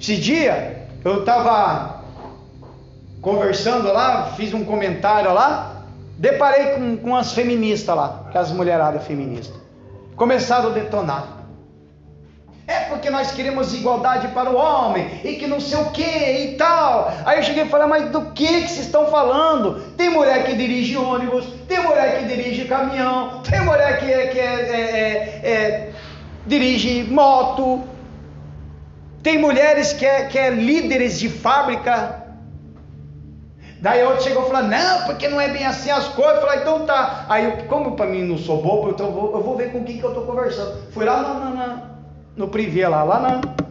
Esse dia eu estava conversando lá, fiz um comentário lá, deparei com as feministas lá, com as mulheradas feministas. Começaram a detonar. É porque nós queremos igualdade para o homem, e que não sei o que e tal. Aí eu cheguei e falei, mas do que vocês estão falando? Tem mulher que dirige ônibus, tem mulher que dirige caminhão, tem mulher que dirige moto, tem mulheres que é líderes de fábrica, Daí outro chegou e falou, não, porque não é bem assim as coisas. Eu falei, então tá. Aí, como para mim não sou bobo, então eu vou ver com quem que eu estou conversando. Fui lá no privê,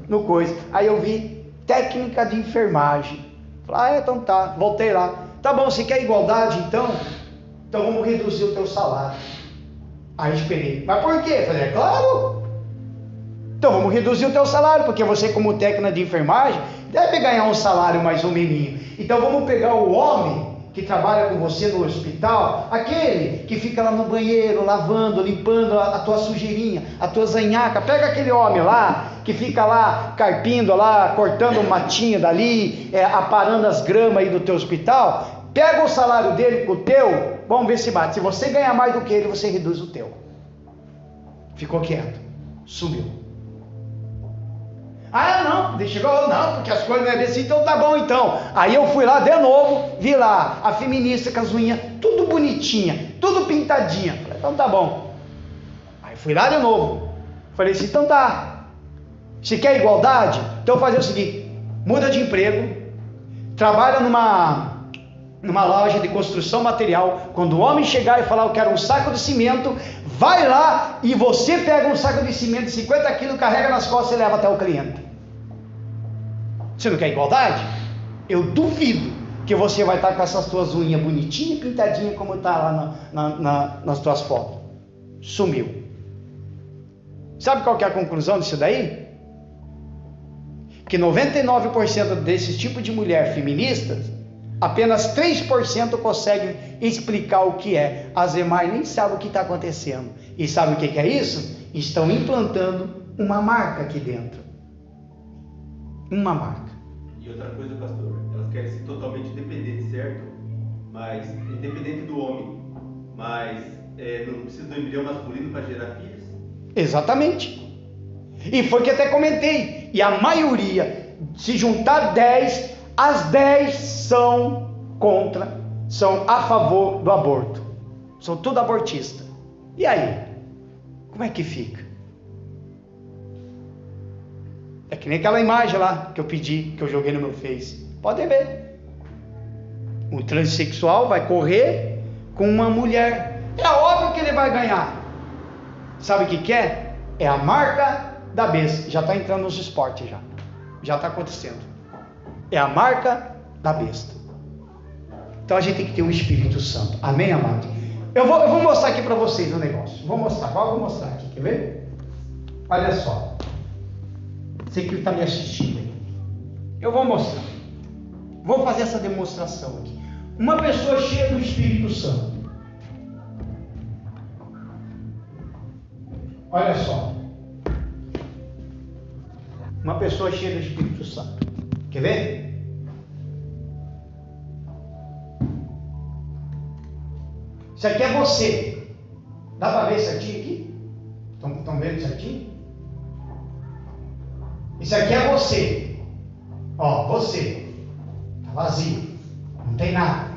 no coisa. Aí eu vi técnica de enfermagem. Falei, então tá. Voltei lá. Tá bom, você quer igualdade então? Então vamos reduzir o teu salário. Aí esperei. Mas por quê? Falei, é claro. Então vamos reduzir o teu salário, porque você como técnica de enfermagem deve ganhar um salário mais ou menos. Então vamos pegar o homem que trabalha com você no hospital, aquele que fica lá no banheiro, lavando, limpando a tua sujeirinha, a tua zanhaca. Pega aquele homem lá, que fica lá carpindo lá, cortando um matinho dali, aparando as gramas aí do teu hospital. Pega o salário dele com o teu, vamos ver se bate. Se você ganhar mais do que ele, você reduz o teu. Ficou quieto, sumiu. Ah, não, chegou, não, porque as coisas não é bem assim, então tá bom então. Aí eu fui lá de novo, vi lá a feminista com as unhas tudo bonitinha, tudo pintadinha. Falei, então tá bom. Aí fui lá de novo. Falei assim, então tá. Se quer igualdade, então fazer o seguinte, muda de emprego, trabalha numa loja de construção material. Quando o homem chegar e falar, eu quero um saco de cimento, vai lá e você pega um saco de cimento de 50 quilos, carrega nas costas e leva até o cliente. Você não quer igualdade? Eu duvido que você vai estar com essas tuas unhas bonitinhas, pintadinhas como está lá nas tuas fotos. Sumiu. Sabe qual que é a conclusão disso daí? Que 99% desses tipos de mulher feministas, apenas 3% conseguem explicar o que é. As demais nem sabem o que está acontecendo. E sabe o que é isso? Estão implantando uma marca aqui dentro. Uma marca. E outra coisa, pastor, elas querem ser totalmente independentes, certo? Mas independente do homem. Mas não precisa do embrião masculino para gerar filhos? Exatamente. E foi que até comentei. E a maioria, se juntar 10, as 10 são a favor do aborto. São tudo abortistas. E aí? Como é que fica? É que nem aquela imagem lá que eu pedi, que eu joguei no meu Face. Podem ver. O transexual vai correr com uma mulher. É óbvio que ele vai ganhar. Sabe o que quer? É a marca da besta. Já está entrando nos esportes já. Já está acontecendo. É a marca da besta. Então a gente tem que ter o Espírito Santo. Amém, amado? Eu vou mostrar aqui para vocês o negócio. Vou mostrar. Qual eu vou mostrar aqui? Quer ver? Olha só. Você que está me assistindo aí. Eu vou mostrar. Vou fazer essa demonstração aqui. Uma pessoa cheia do Espírito Santo. Olha só. Uma pessoa cheia do Espírito Santo. Quer ver? Isso aqui é você. Dá para ver certinho aqui? Estão vendo certinho? Isso aqui é você. Ó, você. Está vazio. Não tem nada.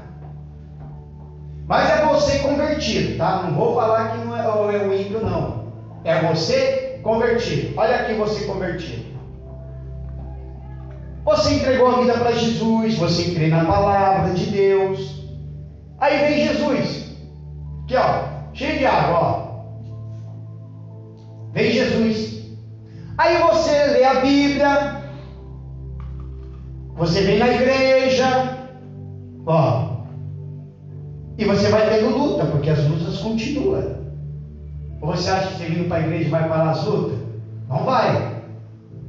Mas é você convertido, tá? Não vou falar que não é o ímpio, não. É você convertido. Olha aqui você convertido. Você entregou a vida para Jesus, você crê na palavra de Deus. Aí vem Jesus. Aqui, ó, cheio de água, ó. Vem Jesus. Aí você lê a Bíblia. Você vem na igreja. Ó. E você vai tendo luta, porque as lutas continuam. Ou você acha que você vindo para a igreja vai parar as lutas? Não vai.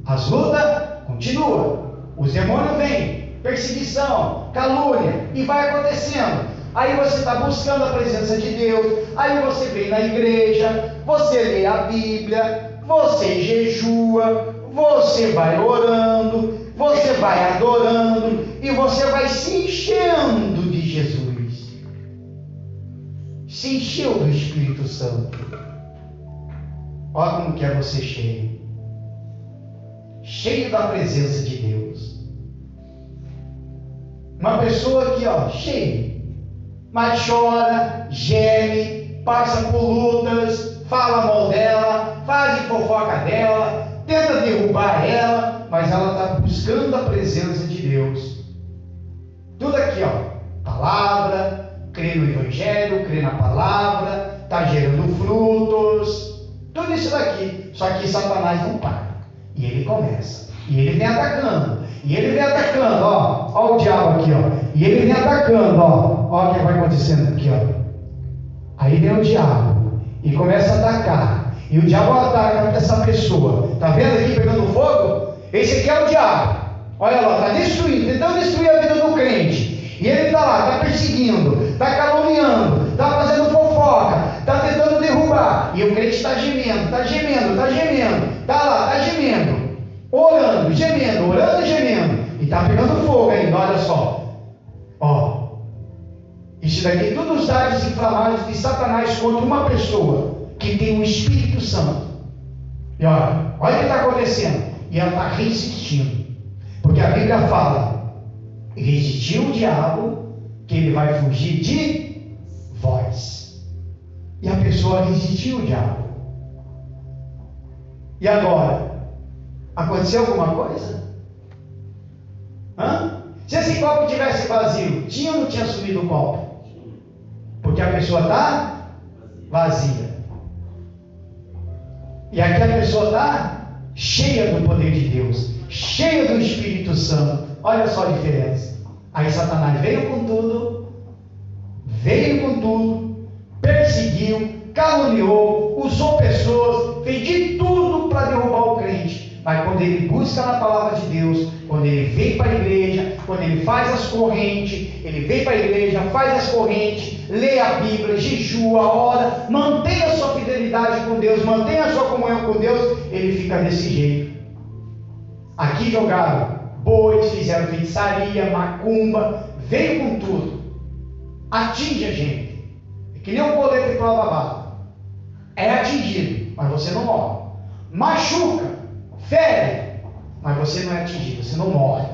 As lutas continuam. Os demônios vêm, perseguição, calúnia, e vai acontecendo. Aí você está buscando a presença de Deus, aí você vem na igreja, você lê a Bíblia, você jejua, você vai orando, você vai adorando, e você vai se enchendo de Jesus. Se encheu do Espírito Santo. Olha como que é você cheio. Cheio da presença de Deus. Uma pessoa aqui, ó, cheia, mas chora, geme, passa por lutas, fala mal dela, faz fofoca dela, tenta derrubar ela, mas ela está buscando a presença de Deus. Tudo aqui, ó, palavra, crê no Evangelho, crê na palavra, está gerando frutos, tudo isso daqui. Só que Satanás não para. E ele começa. E ele vem atacando. E ele vem atacando, ó. Ó o diabo aqui, ó. E ele vem atacando, ó. Ó o que vai acontecendo aqui, ó. Aí vem o diabo e começa a atacar. E o diabo ataca essa pessoa. Tá vendo aqui pegando fogo? Esse aqui é o diabo. Olha lá, está destruindo, tentando destruir a vida do crente. E ele está lá, está perseguindo, está caluniando, está fazendo fofoca, está tentando derrubar. E o crente está gemendo, está gemendo, está gemendo. Está lá, está gemendo, orando e gemendo. E está pegando fogo ainda, olha só. Ó, isso daqui é tudo os dardos inflamados de Satanás contra uma pessoa que tem o Espírito Santo. E olha o que está acontecendo. E ela está resistindo. Porque a Bíblia fala: resistiu o diabo, que ele vai fugir de vós. E a pessoa resistiu o diabo. E agora? Aconteceu alguma coisa? Se esse copo tivesse vazio, tinha ou não tinha subido o copo? Porque a pessoa está vazia. E aqui a pessoa está cheia do poder de Deus, cheia do Espírito Santo. Olha só a diferença. Aí Satanás veio com tudo, perseguiu, caluniou, usou pessoas, fez de tudo para derrubar o crente. Mas quando ele busca na palavra de Deus, quando ele vem para a igreja, quando ele faz as correntes, ele vem para a igreja, faz as correntes, lê a Bíblia, jejua, ora, mantém a sua fidelidade com Deus, mantém a sua comunhão com Deus, ele fica desse jeito. Aqui jogaram bois, fizeram feitiçaria, macumba, veio com tudo, atinge a gente, é que nem um colete de prova bala, é atingido, mas você não morre, machuca, fere, mas você não é atingido, você não morre.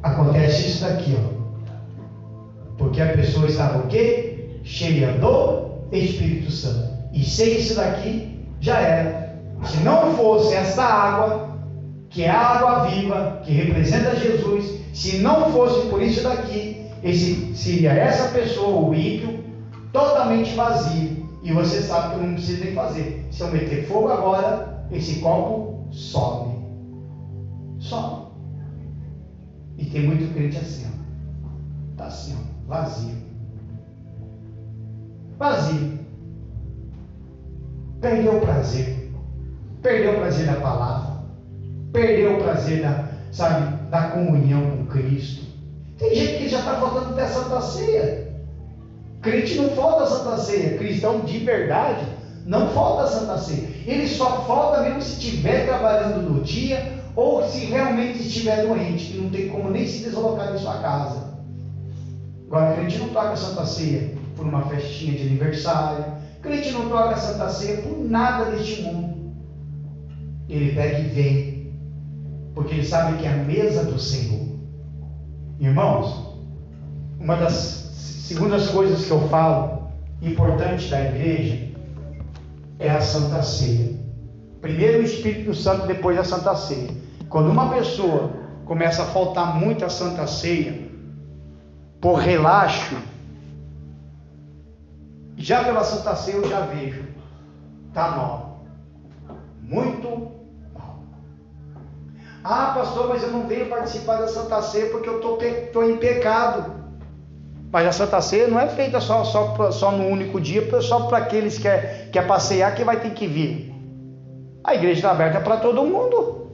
Acontece isso daqui, ó, porque a pessoa estava o quê? Cheia do Espírito Santo, e sem isso daqui já era. Se não fosse essa água, que é a água viva, que representa Jesus, se não fosse por isso daqui, seria essa pessoa, o ímpio, totalmente vazio. E você sabe que eu não preciso nem fazer. Se eu meter fogo agora, esse copo some. E tem muito crente assim, ó. Está assim, ó, vazio. Perdeu o prazer. Perdeu o prazer da palavra. Perdeu o prazer da comunhão com Cristo. Tem gente que já está faltando até a Santa Ceia. Crente não falta a Santa Ceia. Cristão de verdade não falta a Santa Ceia. Ele só falta mesmo se estiver trabalhando no dia ou se realmente estiver doente, que não tem como nem se deslocar de sua casa. Agora, crente não toca a Santa Ceia por uma festinha de aniversário. Crente não toca a Santa Ceia por nada deste mundo. Ele pega e vem, porque ele sabe que é a mesa do Senhor. Irmãos, uma das segundas coisas que eu falo importante da igreja é a Santa Ceia. Primeiro o Espírito Santo, depois a Santa Ceia. Quando uma pessoa começa a faltar muito a Santa Ceia por relaxo, já pela Santa Ceia eu já vejo, está mal, muito mal. Ah, pastor, mas eu não venho participar da Santa Ceia porque eu estou em pecado. Mas a Santa Ceia não é feita só no único dia, só para aqueles que quer passear que vai ter que vir. A igreja está aberta para todo mundo.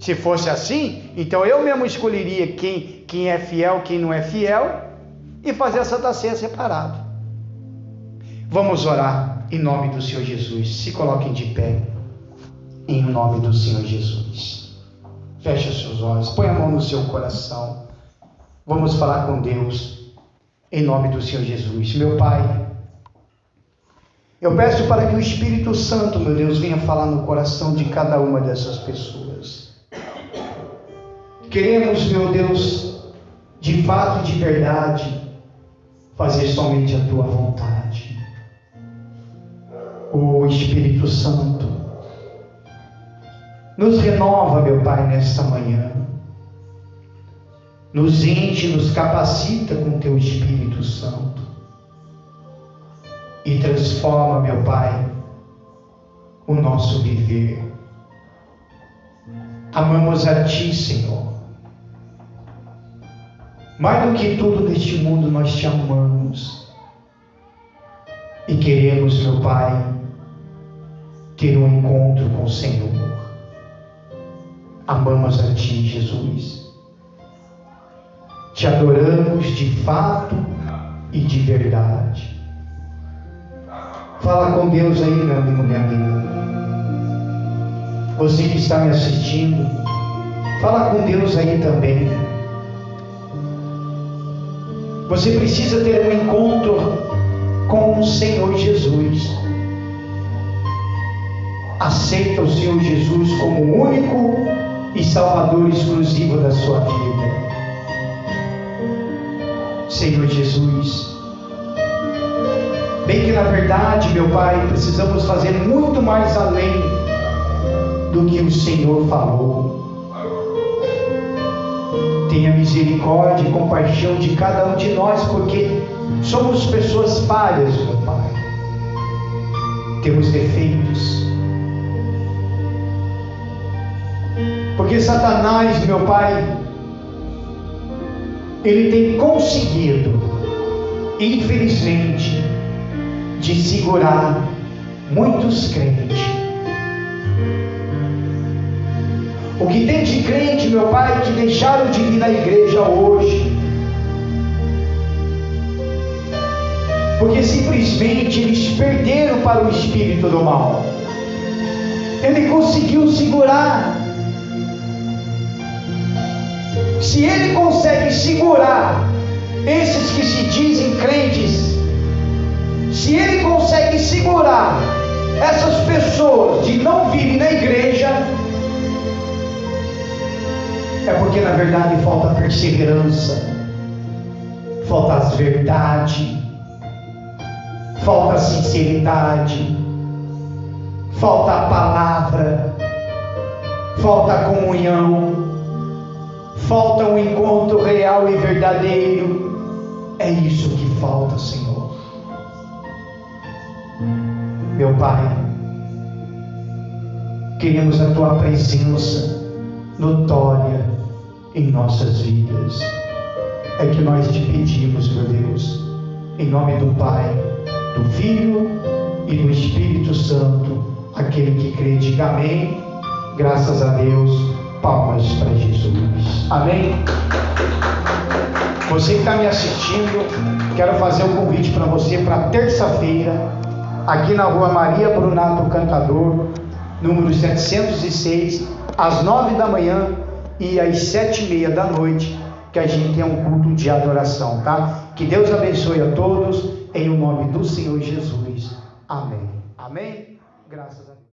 Se fosse assim, então eu mesmo escolheria quem é fiel, quem não é fiel, e fazer a Santa Ceia separado. Vamos orar em nome do Senhor Jesus. Se coloquem de pé em nome do Senhor Jesus. Feche os seus olhos, põe a mão no seu coração. Vamos falar com Deus em nome do Senhor Jesus. Meu Pai, eu peço para que o Espírito Santo, meu Deus, venha falar no coração de cada uma dessas pessoas. Queremos, meu Deus, de fato e de verdade, fazer somente a Tua vontade. Ó Espírito Santo, nos renova, meu Pai, nesta manhã. nos enche, nos capacita com Teu Espírito Santo e transforma, meu Pai, o nosso viver. Amamos a Ti, Senhor. Mais do que tudo neste mundo, nós Te amamos e queremos, meu Pai, ter um encontro com o Senhor. Amamos a Ti, Jesus. Te adoramos de fato e de verdade. Fala com Deus aí, meu amigo, minha amiga. Você que está me assistindo, fala com Deus aí também. Você precisa ter um encontro com o Senhor Jesus. Aceita o Senhor Jesus como o único e Salvador exclusivo da sua vida. Senhor Jesus, bem que na verdade, meu Pai, precisamos fazer muito mais além do que o Senhor falou. Tenha misericórdia e compaixão de cada um de nós, porque somos pessoas falhas, meu Pai. Temos defeitos. Porque Satanás, meu Pai, ele tem conseguido, infelizmente, de segurar muitos crentes. O que tem de crente, meu Pai, que deixaram de vir na igreja hoje, porque simplesmente eles perderam para o espírito do mal. Ele conseguiu segurar. Se ele consegue segurar esses que se dizem crentes, se ele consegue segurar essas pessoas de não virem na igreja, é porque na verdade falta perseverança, falta verdade, falta sinceridade, falta a palavra, falta a comunhão, falta um encontro real e verdadeiro. É isso que falta, Senhor. Meu Pai, queremos a Tua presença notória em nossas vidas. É que nós te pedimos, meu Deus, em nome do Pai, do Filho e do Espírito Santo. Aquele que crê, diga amém. Graças a Deus. Palmas para Jesus. Amém? Você que está me assistindo, quero fazer um convite para você para terça-feira, aqui na rua Maria Brunato Cantador, número 706, às 9 da manhã e às 7h30 da noite, que a gente tem um culto de adoração, tá? Que Deus abençoe a todos, em o nome do Senhor Jesus. Amém. Amém? Graças a Deus.